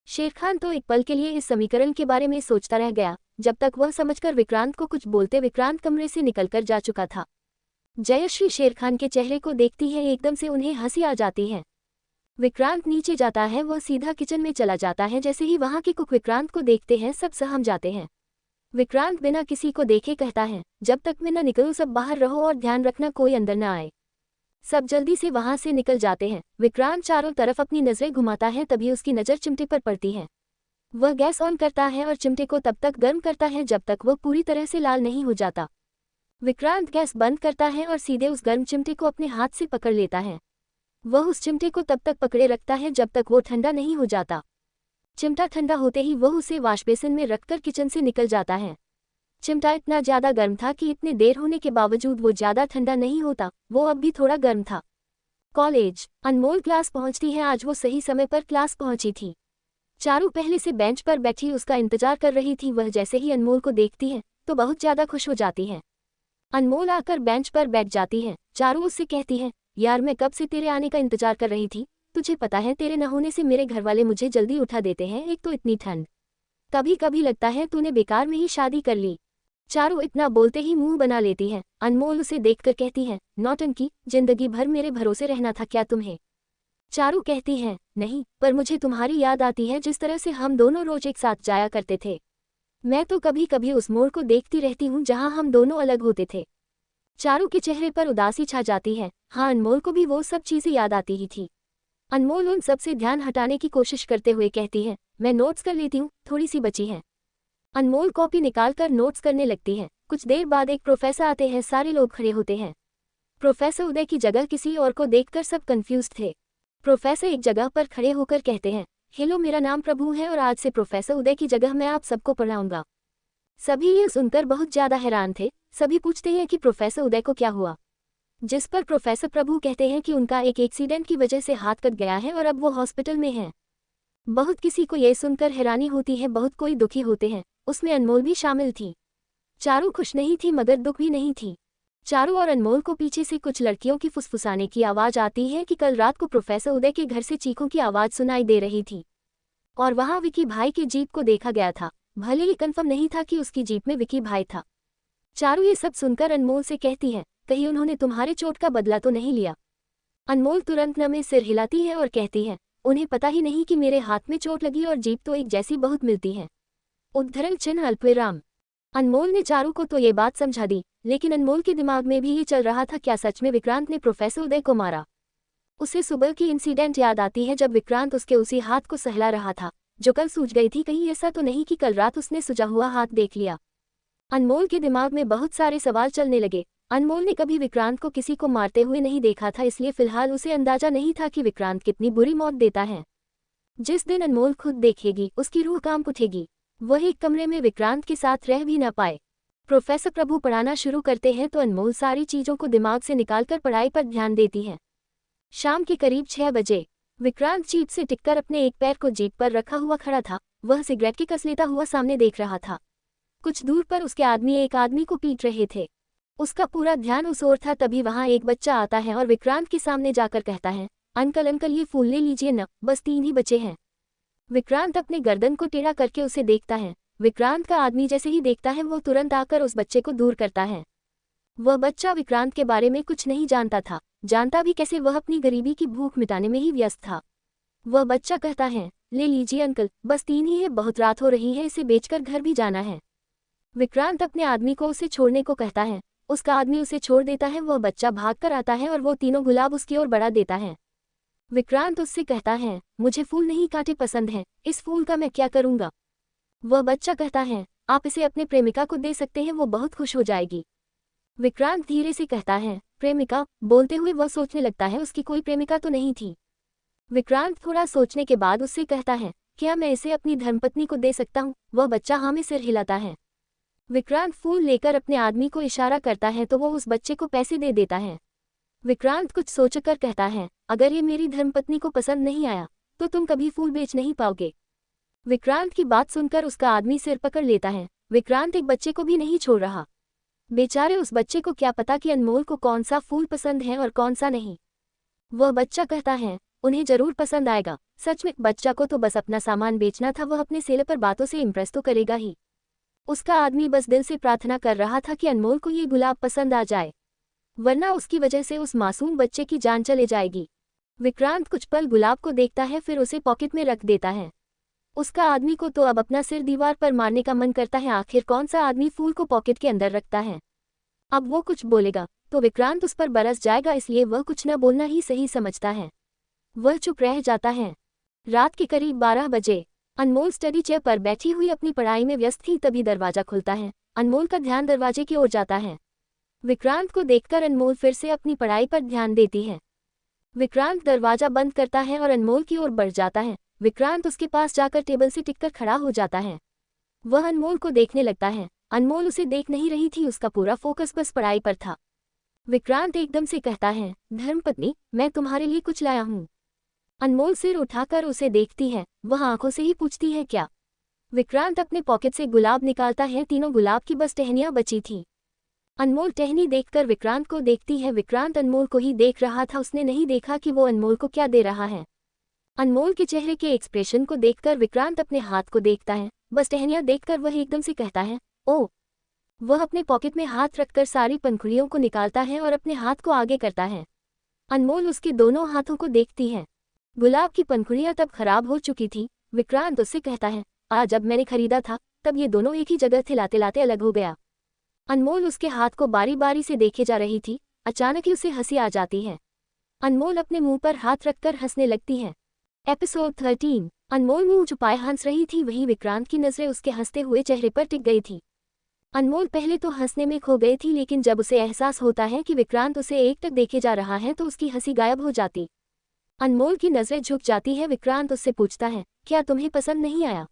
शेरखान तो एक पल के लिए इस समीकरण के बारे में सोचता रह गया, जब तक वह समझकर विक्रांत को कुछ बोलते विक्रांत कमरे से निकलकर जा चुका था। जयश्री शेरखान के चेहरे को देखती है। एकदम से उन्हें हंसी आ जाती है। विक्रांत नीचे जाता है। वह सीधा किचन में चला जाता है। जैसे ही वहां के कुक विक्रांत को देखते हैं सब सहम जाते हैं। विक्रांत बिना किसी को देखे कहता है, जब तक मैं न निकलूं सब बाहर रहो और ध्यान रखना कोई अंदर न आए। सब जल्दी से वहां से निकल जाते हैं। विक्रांत चारों तरफ अपनी नजरें घुमाता है। तभी उसकी नज़र चिमटे पर पड़ती है। वह गैस ऑन करता है और चिमटे को तब तक गर्म करता है जब तक वह पूरी तरह से लाल नहीं हो जाता। विक्रांत गैस बंद करता है और सीधे उस गर्म चिमटे को अपने हाथ से पकड़ लेता है। वह उस चिमटे को तब तक पकड़े रखता है जब तक वो ठंडा नहीं हो जाता। चिमटा ठंडा होते ही वह उसे वॉश बेसिन में रखकर किचन से निकल जाता है। चिमटा इतना ज्यादा गर्म था कि इतने देर होने के बावजूद वो ज्यादा ठंडा नहीं होता, वो अब भी थोड़ा गर्म था। कॉलेज। अनमोल क्लास पहुंचती है। आज वो सही समय पर क्लास पहुंची थी। चारू पहले से बेंच पर बैठी उसका इंतजार कर रही थी। वह जैसे ही अनमोल को देखती है तो बहुत ज्यादा खुश हो जाती है। अनमोल आकर बेंच पर बैठ जाती है। चारू उससे कहती है, यार मैं कब से तेरे आने का इंतजार कर रही थी। तुझे पता है तेरे न होने से मेरे घरवाले मुझे जल्दी उठा देते हैं, एक तो इतनी ठंड, कभी कभी लगता है तूने बेकार में ही शादी कर ली। चारू इतना बोलते ही मुंह बना लेती है। अनमोल उसे देखकर कहती है, नौटंकी, जिंदगी भर मेरे भरोसे रहना था क्या तुम्हें? चारू कहती है, नहीं, पर मुझे तुम्हारी याद आती है, जिस तरह से हम दोनों रोज एक साथ जाया करते थे। मैं तो कभी कभी उस मोड़ को देखती रहती हूँ जहाँ हम दोनों अलग होते थे। चारू के चेहरे पर उदासी छा जाती है। हाँ, अनमोल को भी वो सब चीजें याद आती ही थी। अनमोल उन सब से ध्यान हटाने की कोशिश करते हुए कहती है, मैं नोट्स कर लेती हूँ, थोड़ी सी बची है। अनमोल कॉपी निकालकर नोट्स करने लगती है। कुछ देर बाद एक प्रोफेसर आते हैं। सारे लोग खड़े होते हैं। प्रोफेसर उदय की जगह किसी और को देखकर सब कंफ्यूज थे। प्रोफेसर एक जगह पर खड़े होकर कहते हैं, हेलो, मेरा नाम प्रभु है और आज से प्रोफेसर उदय की जगह मैं आप सबको पढ़ाऊंगा। सभी ये सुनकर बहुत ज्यादा हैरान थे। सभी पूछते हैं कि प्रोफेसर उदय को क्या हुआ। जिस पर प्रोफेसर प्रभु कहते हैं कि उनका एक एक्सीडेंट की वजह से हाथ कट गया है और अब वो हॉस्पिटल में हैं। बहुत किसी को ये सुनकर हैरानी होती है, बहुत कोई दुखी होते हैं, उसमें अनमोल भी शामिल थी। चारू खुश नहीं थी मगर दुख भी नहीं थी। चारू और अनमोल को पीछे से कुछ लड़कियों की फुसफुसाने की आवाज आती है कि कल रात को प्रोफेसर उदय के घर से चीखों की आवाज सुनाई दे रही थी और वहां विकी भाई की जीप को देखा गया था। भले ही कंफर्म नहीं था कि उसकी जीप में विकी भाई था। चारू ये सब सुनकर अनमोल से कहती है, कहीं उन्होंने तुम्हारे चोट का बदला तो नहीं लिया। अनमोल तुरंत न में सिर हिलाती है और कहती है, उन्हें पता ही नहीं कि मेरे हाथ में चोट लगी और जीप तो एक जैसी बहुत मिलती है। उद्धरण चिन्ह अल्पविराम। अनमोल ने चारू को तो ये बात समझा दी, लेकिन अनमोल के दिमाग में भी ये चल रहा था, क्या सच में विक्रांत ने प्रोफेसर उदय को मारा। उसे सुबह की इंसिडेंट याद आती है जब विक्रांत उसके उसी हाथ को सहला रहा था जो कल सूज गई थी। कहीं ऐसा तो नहीं कि कल रात उसने सुजा हुआ हाथ देख लिया। अनमोल के दिमाग में बहुत सारे सवाल चलने लगे। अनमोल ने कभी विक्रांत को किसी को मारते हुए नहीं देखा था, इसलिए फिलहाल उसे अंदाजा नहीं था कि विक्रांत कितनी बुरी मौत देता है। जिस दिन अनमोल खुद देखेगी उसकी रूह कांप उठेगी। वह एक कमरे में विक्रांत के साथ रह भी न पाए। प्रोफेसर प्रभु पढ़ाना शुरू करते हैं तो अनमोल सारी चीजों को दिमाग से निकालकर पढ़ाई पर ध्यान देती है। शाम के करीब 6 बजे विक्रांत जीप से टिककर अपने एक पैर को जीप पर रखा हुआ खड़ा था। वह सिगरेट की कस लेता हुआ सामने देख रहा था। कुछ दूर पर उसके आदमी एक आदमी को पीट रहे थे। उसका पूरा ध्यान उस ओर था। तभी वहां एक बच्चा आता है और विक्रांत के सामने जाकर कहता है, अंकल अंकल ये फूल ले लीजिए न, बस 3 ही बचे हैं। विक्रांत अपने गर्दन को टेढ़ा करके उसे देखता है। विक्रांत का आदमी जैसे ही देखता है वो तुरंत आकर उस बच्चे को दूर करता है। वह बच्चा विक्रांत के बारे में कुछ नहीं जानता था, जानता भी कैसे, वह अपनी गरीबी की भूख मिटाने में ही व्यस्त था। वह बच्चा कहता है, ले लीजिए अंकल, बस 3 ही है, बहुत रात हो रही है, इसे बेचकर घर भी जाना है। विक्रांत अपने आदमी को उसे छोड़ने को कहता है। उसका आदमी उसे छोड़ देता है। वह बच्चा भागकर आता है और वो तीनों गुलाब उसकी ओर बढ़ा देता है। विक्रांत उससे कहता है, मुझे फूल नहीं काटे पसंद हैं, इस फूल का मैं क्या करूंगा। वह बच्चा कहता है, आप इसे अपने प्रेमिका को दे सकते हैं, वो बहुत खुश हो जाएगी। विक्रांत धीरे से कहता है, प्रेमिका। बोलते हुए वह सोचने लगता है उसकी कोई प्रेमिका तो नहीं थी। विक्रांत थोड़ा सोचने के बाद उससे कहता है, क्या मैं इसे अपनी धर्मपत्नी को दे सकता हूँ। वह बच्चा हाँ में सिर हिलाता है। विक्रांत फूल लेकर अपने आदमी को इशारा करता है तो वो उस बच्चे को पैसे दे देता है। विक्रांत कुछ सोचकर कहता है, अगर ये मेरी धर्मपत्नी को पसंद नहीं आया तो तुम कभी फूल बेच नहीं पाओगे। विक्रांत की बात सुनकर उसका आदमी सिर पकड़ लेता है। विक्रांत एक बच्चे को भी नहीं छोड़ रहा। बेचारे उस बच्चे को क्या पता कि अनमोल को कौन सा फूल पसंद है और कौन सा नहीं। वह बच्चा कहता है, उन्हें जरूर पसंद आएगा। सच में बच्चा को तो बस अपना सामान बेचना था, वह अपने सेलर पर बातों से इम्प्रेस तो करेगा ही। उसका आदमी बस दिल से प्रार्थना कर रहा था कि अनमोल को ये गुलाब पसंद आ जाए, वरना उसकी वजह से उस मासूम बच्चे की जान चले जाएगी। विक्रांत कुछ पल गुलाब को देखता है, फिर उसे पॉकेट में रख देता है। उसका आदमी को तो अब अपना सिर दीवार पर मारने का मन करता है। आखिर कौन सा आदमी फूल को पॉकेट के अंदर रखता है। अब वो कुछ बोलेगा तो विक्रांत उस पर बरस जाएगा, इसलिए वह कुछ न बोलना ही सही समझता है। वह चुप रह जाता है। रात के करीब 12 बजे अनमोल स्टडी चेयर पर बैठी हुई अपनी पढ़ाई में व्यस्त थी। तभी दरवाजा खुलता है। अनमोल का ध्यान दरवाजे की ओर जाता है। विक्रांत को देखकर अनमोल फिर से अपनी पढ़ाई पर ध्यान देती है। विक्रांत दरवाजा बंद करता है और अनमोल की ओर बढ़ जाता है। विक्रांत उसके पास जाकर टेबल से टिककर खड़ा हो जाता है। वह अनमोल को देखने लगता है। अनमोल उसे देख नहीं रही थी, उसका पूरा फोकस बस पढ़ाई पर था। विक्रांत एकदम से कहता है, धर्मपत्नी, मैं तुम्हारे लिए कुछ लाया हूँ। अनमोल सिर उठाकर उसे देखती है। वह आंखों से ही पूछती है, क्या। विक्रांत अपने पॉकेट से गुलाब निकालता है। तीनों गुलाब की बस टहनियां बची थी। अनमोल टहनी देखकर विक्रांत को देखती है। विक्रांत अनमोल को ही देख रहा था, उसने नहीं देखा कि वो अनमोल को क्या दे रहा है। अनमोल के चेहरे के एक्सप्रेशन को देखकर विक्रांत अपने हाथ को देखता है। बस टहनियां देखकर वह एकदम से कहता है, ओह। वह अपने पॉकेट में हाथ रखकर सारी पंखुड़ियों को निकालता है और अपने हाथ को आगे करता है। अनमोल उसके दोनों हाथों को देखती है। गुलाब की पंखुड़ियां तब खराब हो चुकी थी। विक्रांत उससे कहता है, आज जब मैंने खरीदा था तब ये दोनों एक ही जगह थे, लाते लाते अलग हो गया। अनमोल उसके हाथ को बारी बारी से देखे जा रही थी। अचानक ही उसे हंसी आ जाती है। अनमोल अपने मुंह पर हाथ रखकर हंसने लगती है। एपिसोड 13। अनमोल मुंह छुपाए हंस रही थी, वहीं विक्रांत की नजरें उसके हंसते हुए चेहरे पर टिक गई थी। अनमोल पहले तो हंसने में खो गई थी, लेकिन जब उसे एहसास होता है कि विक्रांत उसे एकटक देखे जा रहा है तो उसकी हंसी गायब हो जाती। अनमोल की नजरें झुक जाती है। विक्रांत उससे पूछता है, क्या तुम्हें पसंद नहीं आया।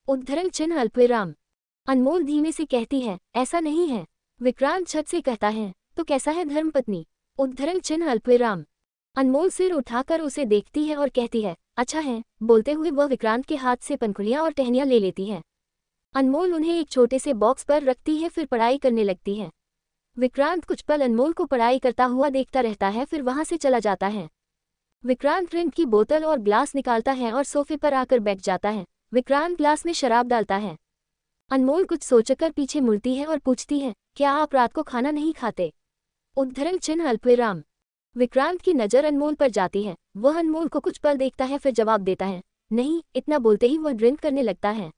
उद्धरण चिन्ह अल्पविराम। अनमोल धीमे से कहती है, ऐसा नहीं है। विक्रांत छत से कहता है, तो कैसा है धर्मपत्नी। उद्धरण चिन्ह अल्पविराम। अनमोल सिर उठाकर उसे देखती है और कहती है, अच्छा है। बोलते हुए वह विक्रांत के हाथ से पंखुड़ियां और टहनियां ले लेती है। अनमोल उन्हें एक छोटे से बॉक्स पर रखती है, फिर पढ़ाई करने लगती है। विक्रांत कुछ पल अनमोल को पढ़ाई करता हुआ देखता रहता है, फिर वहां से चला जाता है। विक्रांत ड्रिंक की बोतल और ग्लास निकालता है और सोफे पर आकर बैठ जाता है। विक्रांत ग्लास में शराब डालता है। अनमोल कुछ सोचकर पीछे मुड़ती है और पूछती है, क्या आप रात को खाना नहीं खाते? उद्धरण चिन्ह अल्पविराम। विक्रांत की नज़र अनमोल पर जाती है। वह अनमोल को कुछ पल देखता है, फिर जवाब देता है, नहीं। इतना बोलते ही वह ड्रिंक करने लगता है।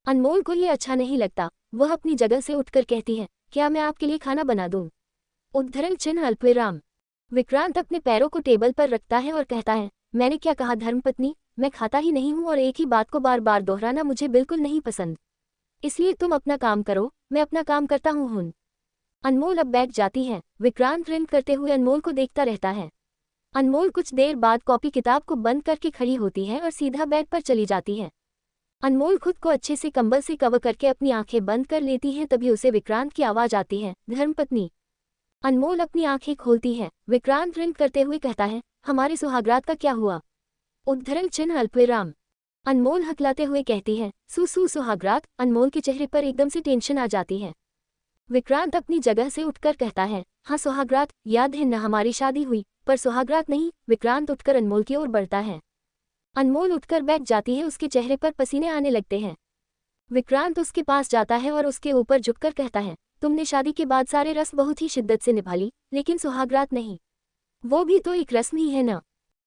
अनमोल को ये अच्छा नहीं लगता। वह अपनी जगह से उठकर कहती है, क्या मैं आपके लिए खाना बना दूं? उद्धरण चिन्ह अल्पविराम। विक्रांत अपने पैरों को टेबल पर रखता है और कहता है, मैंने क्या कहा धर्मपत्नी? मैं खाता ही नहीं हूं और एक ही बात को बार बार दोहराना मुझे बिल्कुल नहीं पसंद। इसलिए तुम अपना काम करो, मैं अपना काम करता हूं। अनमोल अब बैठ जाती है। विक्रांत ड्रिंक करते हुए अनमोल को देखता रहता है। अनमोल कुछ देर बाद कॉपी किताब को बंद करके खड़ी होती है और सीधा बेड पर चली जाती है। अनमोल खुद को अच्छे से कंबल से कवर करके अपनी आंखें बंद कर लेती है। तभी उसे विक्रांत की आवाज आती है, धर्मपत्नी। अनमोल अपनी आंखें खोलती है। विक्रांत ड्रिंक करते हुए कहता है, हमारे सुहागरात का क्या हुआ? उद्धरण चिन्ह अल्पविराम। अनमोल हकलाते हुए कहती है, सुहागरात। अनमोल के चेहरे पर एकदम से टेंशन आ जाती है। विक्रांत अपनी जगह से उठकर कहता है, हाँ सुहागरात, याद है न हमारी शादी हुई, पर सुहागरात नहीं। विक्रांत उठकर अनमोल की ओर बढ़ता है। अनमोल उठकर बैठ जाती है। उसके चेहरे पर पसीने आने लगते हैं। विक्रांत उसके पास जाता है और उसके ऊपर झुककर कहता है, तुमने शादी के बाद सारे रस्म बहुत ही शिद्दत से निभा ली, लेकिन सुहागरात नहीं। वो भी तो एक रस्म ही है ना?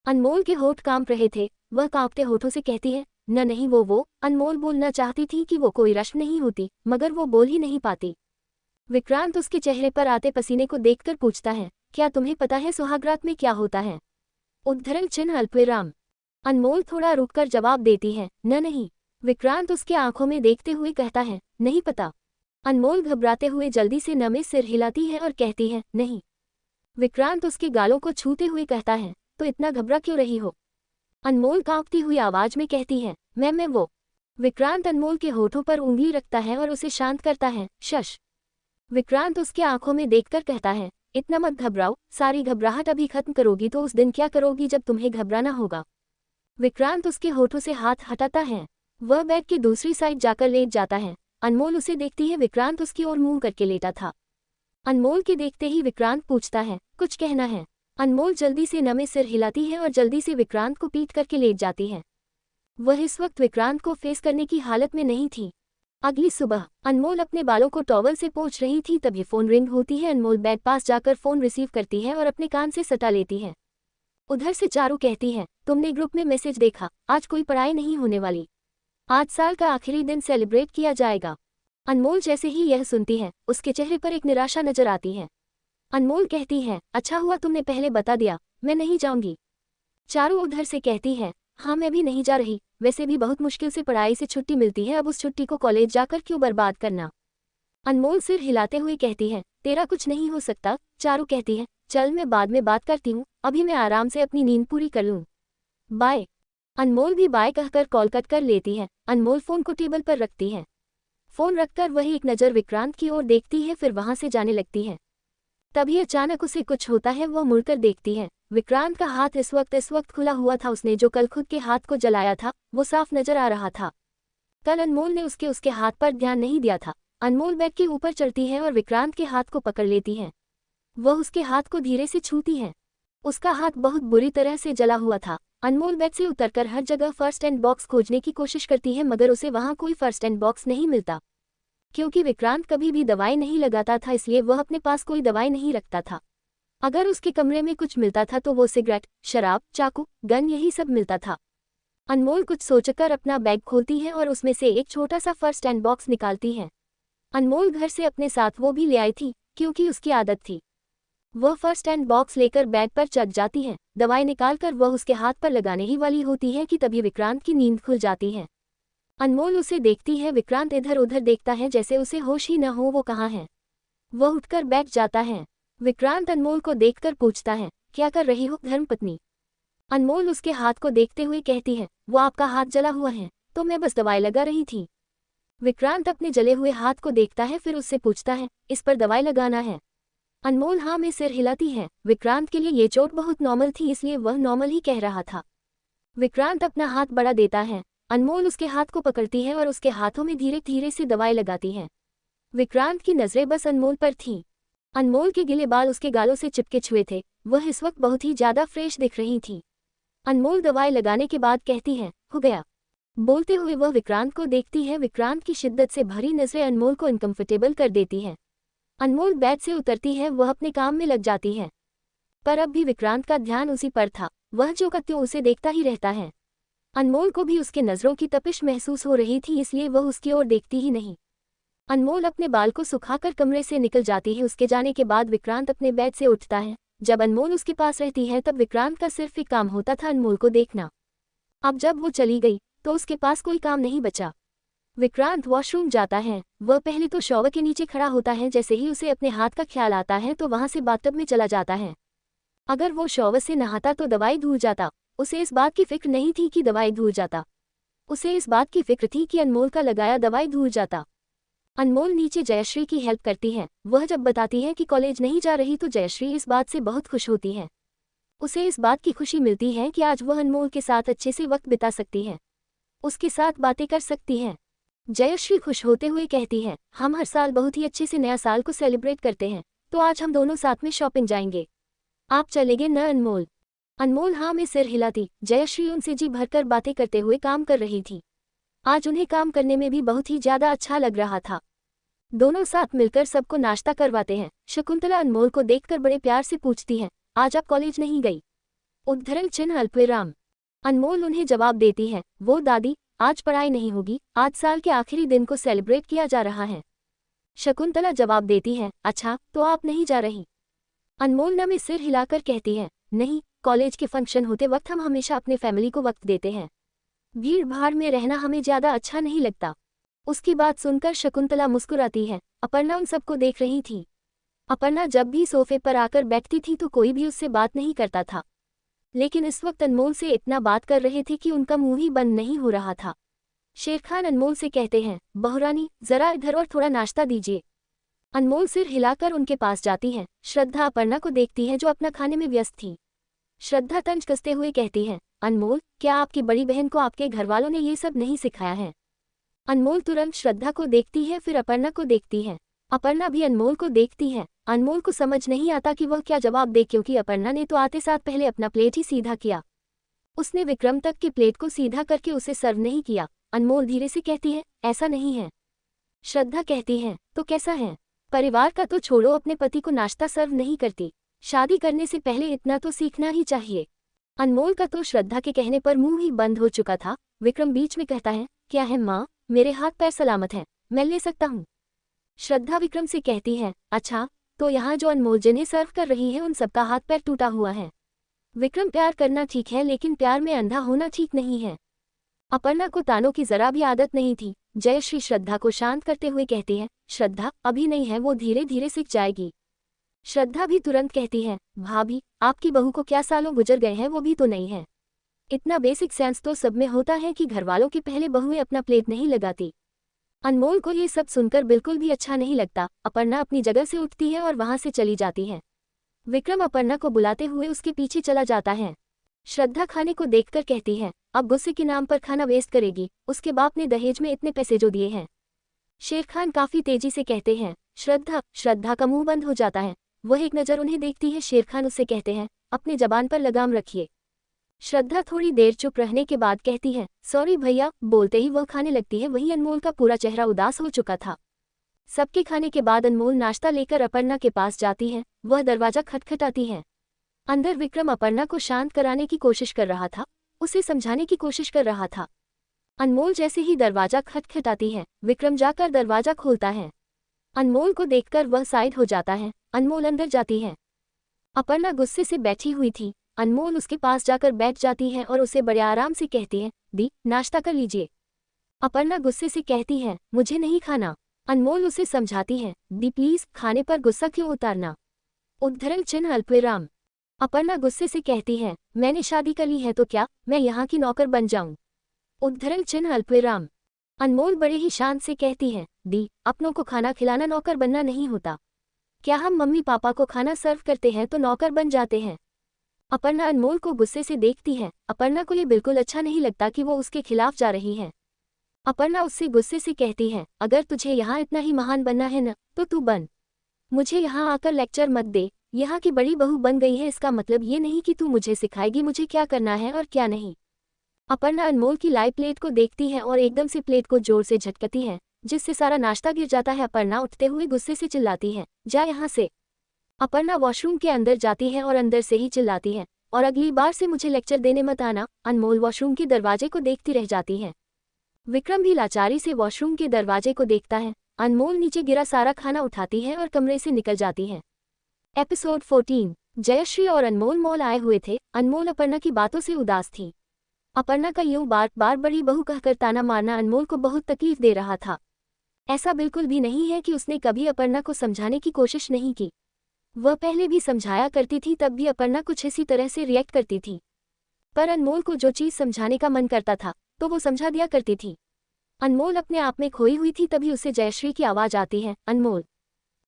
अनमोल के होठ कांप रहे थे। वह कांपते होठों से कहती है, न नहीं वो। अनमोल बोलना चाहती थी कि वो कोई रस्म नहीं होती, मगर वो बोल ही नहीं पाती। विक्रांत उसके चेहरे पर आते पसीने को देखकर पूछता है, क्या तुम्हें पता है सुहागरात में क्या होता है? उद्धरण चिन्ह अल्पविराम। अनमोल थोड़ा रुककर जवाब देती है, न नहीं। विक्रांत उसके आंखों में देखते हुए कहता है, नहीं पता। अनमोल घबराते हुए जल्दी से नमे सिर हिलाती है और कहती है, नहीं। विक्रांत उसके गालों को छूते हुए कहता है, तो इतना घबरा क्यों रही हो? अनमोल कांपती हुई आवाज में कहती है, मैं वो। विक्रांत अनमोल के होठों पर उंगली रखता है और उसे शांत करता है, शश। विक्रांत उसके आंखों में देखकर कहता है, इतना मत घबराओ। सारी घबराहट अभी खत्म करोगी तो उस दिन क्या करोगी जब तुम्हें घबराना होगा? विक्रांत उसके होठों से हाथ हटाता है। वह बेड की दूसरी साइड जाकर लेट जाता है। अनमोल उसे देखती है। विक्रांत उसकी ओर मुंह करके लेटा था। अनमोल के देखते ही विक्रांत पूछता है, कुछ कहना है? अनमोल जल्दी से नमे सिर हिलाती है और जल्दी से विक्रांत को पीट करके लेट जाती है। वह इस वक्त विक्रांत को फेस करने की हालत में नहीं थी। अगली सुबह अनमोल अपने बालों को टॉवल से पोंछ रही थी, तभी फोन रिंग होती है। अनमोल बेड पास जाकर फोन रिसीव करती है और अपने कान से सटा लेती है। उधर से चारू कहती है, तुमने ग्रुप में मैसेज देखा? आज कोई पढ़ाई नहीं होने वाली। आज साल का आखिरी दिन सेलिब्रेट किया जाएगा। अनमोल जैसे ही यह सुनती है, उसके चेहरे पर एक निराशा नजर आती है। अनमोल कहती है, अच्छा हुआ तुमने पहले बता दिया, मैं नहीं जाऊंगी। चारू उधर से कहती है, हाँ मैं भी नहीं जा रही। वैसे भी बहुत मुश्किल से पढ़ाई से छुट्टी मिलती है, अब उस छुट्टी को कॉलेज जाकर क्यों बर्बाद करना? अनमोल सिर हिलाते हुए कहती है, तेरा कुछ नहीं हो सकता। चारू कहती है, चल मैं बाद में बात करती हूँ, अभी मैं आराम से अपनी नींद पूरी कर लूँ। बाय। अनमोल भी बाय कहकर कॉल कट कर लेती है। अनमोल फोन को टेबल पर रखती है। फोन रखकर वही एक नज़र विक्रांत की ओर देखती है, फिर वहां से जाने लगती है। तभी अचानक उसे कुछ होता है। वह मुड़कर देखती है। विक्रांत का हाथ इस वक्त खुला हुआ था। उसने जो कल खुद के हाथ को जलाया था वो साफ नजर आ रहा था। कल अनमोल ने उसके हाथ पर ध्यान नहीं दिया था। अनमोल बेड के ऊपर चढ़ती है और विक्रांत के हाथ को पकड़ लेती है। वह उसके हाथ को धीरे से छूती है। उसका हाथ बहुत बुरी तरह से जला हुआ था। अनमोल बेड से उतरकर हर जगह फर्स्ट एड बॉक्स खोजने की कोशिश करती है, मगर उसे वहां कोई फर्स्ट एड बॉक्स नहीं मिलता। क्योंकि विक्रांत कभी भी दवाई नहीं लगाता था, इसलिए वह अपने पास कोई दवाई नहीं रखता था। अगर उसके कमरे में कुछ मिलता था तो वो सिगरेट, शराब, चाकू, गन यही सब मिलता था। अनमोल कुछ सोचकर अपना बैग खोलती है और उसमें से एक छोटा सा फर्स्ट एड बॉक्स निकालती है। अनमोल घर से अपने साथ वो भी ले आई थी, क्योंकि उसकी आदत थी। वह फर्स्ट एड बॉक्स लेकर बेड पर चढ़ जाती है। दवाई निकालकर वह उसके हाथ पर लगाने ही वाली होती है कि तभी विक्रांत की नींद खुल जाती है। अनमोल उसे देखती है। विक्रांत इधर उधर देखता है जैसे उसे होश ही न हो वो कहाँ है। वह उठकर बैठ जाता है। विक्रांत अनमोल को देखकर पूछता है, क्या कर रही हो धर्मपत्नी? अनमोल उसके हाथ को देखते हुए कहती है, वो आपका हाथ जला हुआ है, तो मैं बस दवाई लगा रही थी। विक्रांत अपने जले हुए हाथ को देखता है, फिर उससे पूछता है, इस पर दवाई लगाना है? अनमोल हाँ में सिर हिलाती है। विक्रांत के लिए ये चोट बहुत नॉर्मल थी, इसलिए वह नॉर्मल ही कह रहा था। विक्रांत अपना हाथ बढ़ा देता है। अनमोल उसके हाथ को पकड़ती है और उसके हाथों में धीरे धीरे से दवाई लगाती है। विक्रांत की नजरें बस अनमोल पर थीं। अनमोल के गिले बाल उसके गालों से चिपके छुए थे। वह इस वक्त बहुत ही ज्यादा फ्रेश दिख रही थी। अनमोल दवाई लगाने के बाद कहती है, हो गया। बोलते हुए वह विक्रांत को देखती है। विक्रांत की शिद्दत से भरी नजरें अनमोल को अनकंफर्टेबल कर देती हैं। अनमोल बेड से उतरती है। वह अपने काम में लग जाती है, पर अब भी विक्रांत का ध्यान उसी पर था। वह जो का त्यों उसे देखता ही रहता है। अनमोल को भी उसके नजरों की तपिश महसूस हो रही थी, इसलिए वह उसकी ओर देखती ही नहीं। अनमोल अपने बाल को सुखाकर कमरे से निकल जाती है। उसके जाने के बाद विक्रांत अपने बेड से उठता है। जब अनमोल उसके पास रहती है तब विक्रांत का सिर्फ एक काम होता था, अनमोल को देखना। अब जब वो चली गई तो उसके पास कोई काम नहीं बचा। विक्रांत वॉशरूम जाता है। वह पहले तो शॉवर के नीचे खड़ा होता है। जैसे ही उसे अपने हाथ का ख्याल आता है तो वहां से बाथटब में चला जाता है। अगर वो शॉवर से नहाता तो दवाई धुल जाता। उसे इस बात की फिक्र नहीं थी कि दवाई धुल जाता। उसे इस बात की फिक्र थी कि अनमोल का लगाया दवाई धुल जाता। अनमोल नीचे जयश्री की हेल्प करती है। वह जब बताती है कि कॉलेज नहीं जा रही तो जयश्री इस बात से बहुत खुश होती है। उसे इस बात की खुशी मिलती है कि आज वह अनमोल के साथ अच्छे से वक्त बिता सकती है, उसके साथ बातें कर सकती है। जयश्री खुश होते हुए कहती है, हम हर साल बहुत ही अच्छे से नया साल को सेलिब्रेट करते हैं, तो आज हम दोनों साथ में शॉपिंग जाएंगे। आप चलेंगे न अनमोल? अनमोल हाँ में सिर हिलाती। जयश्री उनसे जी भरकर बातें करते हुए काम कर रही थी। आज उन्हें काम करने में भी बहुत ही ज्यादा अच्छा लग रहा था। दोनों साथ मिलकर सबको नाश्ता करवाते हैं। शकुंतला अनमोल को देखकर बड़े प्यार से पूछती है, आज आप कॉलेज नहीं गई? उद्धरण चिन्ह अल्पविराम। अनमोल उन्हें जवाब देती है, वो दादी, आज पढ़ाई नहीं होगी, आज साल के आखिरी दिन को सेलिब्रेट किया जा रहा है। शकुंतला जवाब देती है, अच्छा तो आप नहीं जा रही? अनमोल न में सिर हिलाकर कहती है, नहीं, कॉलेज के फंक्शन होते वक्त हम हमेशा अपने फैमिली को वक्त देते हैं। भीड़ भाड़ में रहना हमें ज्यादा अच्छा नहीं लगता। उसकी बात सुनकर शकुंतला मुस्कुराती है। अपर्णा उन सबको देख रही थी। अपर्णा जब भी सोफे पर आकर बैठती थी तो कोई भी उससे बात नहीं करता था, लेकिन इस वक्त अनमोल से इतना बात कर रहे थे कि उनका मुंह ही बंद नहीं हो रहा था। शेरखान अनमोल से कहते हैं, बहुरानी जरा इधर और थोड़ा नाश्ता दीजिए। अनमोल सिर हिलाकर उनके पास जाती है। श्रद्धा अपर्णा को देखती है जो अपना खाने में व्यस्त थी। श्रद्धा तंज कसते हुए कहती है, अनमोल, क्या आपकी बड़ी बहन को आपके घरवालों ने ये सब नहीं सिखाया है? अनमोल तुरंत श्रद्धा को देखती है, फिर अपर्णा को देखती है। अपर्णा भी अनमोल को देखती है। अनमोल को समझ नहीं आता कि वह क्या जवाब दे, क्योंकि अपर्णा ने तो आते साथ पहले अपना प्लेट ही सीधा किया। उसने विक्रम तक के प्लेट को सीधा करके उसे सर्व नहीं किया। अनमोल धीरे से कहती है, ऐसा नहीं है। श्रद्धा कहती है, तो कैसा है? परिवार का तो छोड़ो, अपने पति को नाश्ता सर्व नहीं करती। शादी करने से पहले इतना तो सीखना ही चाहिए। अनमोल का तो श्रद्धा के कहने पर मुंह ही बंद हो चुका था। विक्रम बीच में कहता है, क्या है माँ, मेरे हाथ पैर सलामत हैं, मैं ले सकता हूँ। श्रद्धा विक्रम से कहती है, अच्छा, तो यहाँ जो अनमोल जिन्हें सर्व कर रही है उन सबका हाथ पैर टूटा हुआ है। विक्रम, प्यार करना ठीक है, लेकिन प्यार में अंधा होना ठीक नहीं है। अपर्णा को तानों की जरा भी आदत नहीं थी। जयश्री श्रद्धा को शांत करते हुए कहती है, श्रद्धा अभी नहीं है, वो धीरे धीरे सीख जाएगी। श्रद्धा भी तुरंत कहती है, भाभी, आपकी बहू को क्या सालों गुजर गए हैं, वो भी तो नहीं है। इतना बेसिक सेंस तो सब में होता है कि घरवालों की पहले बहुएं अपना प्लेट नहीं लगाती। अनमोल को ये सब सुनकर बिल्कुल भी अच्छा नहीं लगता। अपर्णा अपनी जगह से उठती है और वहां से चली जाती है। विक्रम अपर्णा को बुलाते हुए उसके पीछे चला जाता है। श्रद्धा खाने को देखकर कहती है, अब गुस्से के नाम पर खाना वेस्ट करेगी, उसके बाप ने दहेज में इतने पैसे जो दिए हैं। शेरखान काफी तेजी से कहते हैं, श्रद्धा का मुंह बंद हो जाता है। वह एक नज़र उन्हें देखती है। शेरखान उससे कहते हैं, अपने जबान पर लगाम रखिए। श्रद्धा थोड़ी देर चुप रहने के बाद कहती है, सॉरी भैया। बोलते ही वह खाने लगती है। वहीं अनमोल का पूरा चेहरा उदास हो चुका था। सबके खाने के बाद अनमोल नाश्ता लेकर अपर्णा के पास जाती है। वह दरवाजा खटखटाती है। अंदर विक्रम अपर्णा को शांत कराने की कोशिश कर रहा था, उसे समझाने की कोशिश कर रहा था। अनमोल जैसे ही दरवाजा खटखटाती है, विक्रम जाकर दरवाजा खोलता है। अनमोल को देखकर वह साइड हो जाता है। अनमोल अंदर जाती है। अपर्णा गुस्से से बैठी हुई थी। अनमोल उसके पास जाकर बैठ जाती है और उसे बड़े आराम से कहती है, दी, नाश्ता कर लीजिए। अपर्णा गुस्से से कहती है, मुझे नहीं खाना। अनमोल उसे समझाती है, दी प्लीज, खाने पर गुस्सा क्यों उतारना? उद्धरण चिन्ह अल्पविराम। अपर्णा गुस्से से कहती है, मैंने शादी कर ली है तो क्या मैं यहाँ की नौकर बन जाऊं? उद्धरण चिन्ह अल्पविराम। अनमोल बड़े ही शांत से कहती है, दी, अपनों को खाना खिलाना नौकर बनना नहीं होता। क्या हम मम्मी पापा को खाना सर्व करते हैं तो नौकर बन जाते हैं? अपर्णा अनमोल को गुस्से से देखती है। अपर्णा को ये बिल्कुल अच्छा नहीं लगता कि वो उसके खिलाफ जा रही है। अपर्णा उससे गुस्से से कहती है, अगर तुझे यहाँ इतना ही महान बनना है न, तो तू बन। मुझे यहाँ आकर लेक्चर मत दे। यहाँ की बड़ी बहू बन गई है, इसका मतलब ये नहीं कि तू मुझे सिखाएगी मुझे क्या करना है और क्या नहीं। अपर्णा अनमोल की लाई प्लेट को देखती है और एकदम से प्लेट को जोर से झटकती है, जिससे सारा नाश्ता गिर जाता है। अपर्णा उठते हुए गुस्से से चिल्लाती है, जा यहाँ से। अपर्णा वॉशरूम के अंदर जाती है और अंदर से ही चिल्लाती है, और अगली बार से मुझे लेक्चर देने मत आना। अनमोल वॉशरूम के दरवाजे को देखती रह जाती है। विक्रम भी लाचारी से वॉशरूम के दरवाजे को देखता है। अनमोल नीचे गिरा सारा खाना उठाती है और कमरे से निकल जाती है। एपिसोड 14। जयश्री और अनमोल मॉल आए हुए थे। अनमोल अपर्णा की बातों से उदास थी। अपर्णा का यूं बार बार बड़ी बहू कहकर ताना मारना अनमोल को बहुत तकलीफ दे रहा था। ऐसा बिल्कुल भी नहीं है कि उसने कभी अपर्णा को समझाने की कोशिश नहीं की। वह पहले भी समझाया करती थी, तब भी अपर्णा कुछ इसी तरह से रिएक्ट करती थी। पर अनमोल को जो चीज़ समझाने का मन करता था तो वो समझा दिया करती थी। अनमोल अपने आप में खोई हुई थी, तभी उसे जयश्री की आवाज़ आती है, अनमोल।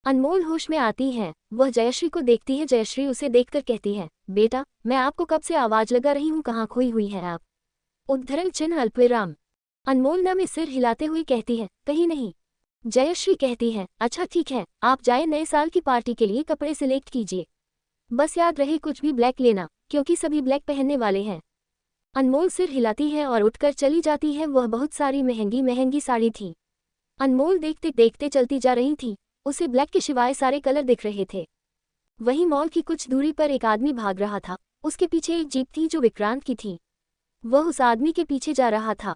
अनमोल होश में आती है। वह जयश्री को देखती है। जयश्री उसे देखकर कहती है, बेटा मैं आपको कब से आवाज़ लगा रही हूँ, कहाँ खोई हुई है आप? उद्धरण चिन्ह अल्पविराम। अनमोल न में सिर हिलाते हुए कहती है, कहीं नहीं। जयश्री कहती है, अच्छा ठीक है, आप जाए नए साल की पार्टी के लिए कपड़े सिलेक्ट कीजिए। बस याद रहे कुछ भी ब्लैक लेना, क्योंकि सभी ब्लैक पहनने वाले हैं। अनमोल सिर हिलाती है और उठकर चली जाती है। वह बहुत सारी महंगी महंगी साड़ी थी। अनमोल देखते देखते चलती जा रही थी। उसे ब्लैक के सिवाय सारे कलर दिख रहे थे। वहीं मॉल की कुछ दूरी पर एक आदमी भाग रहा था। उसके पीछे एक जीप थी जो विक्रांत की थी। वह उस आदमी के पीछे जा रहा था।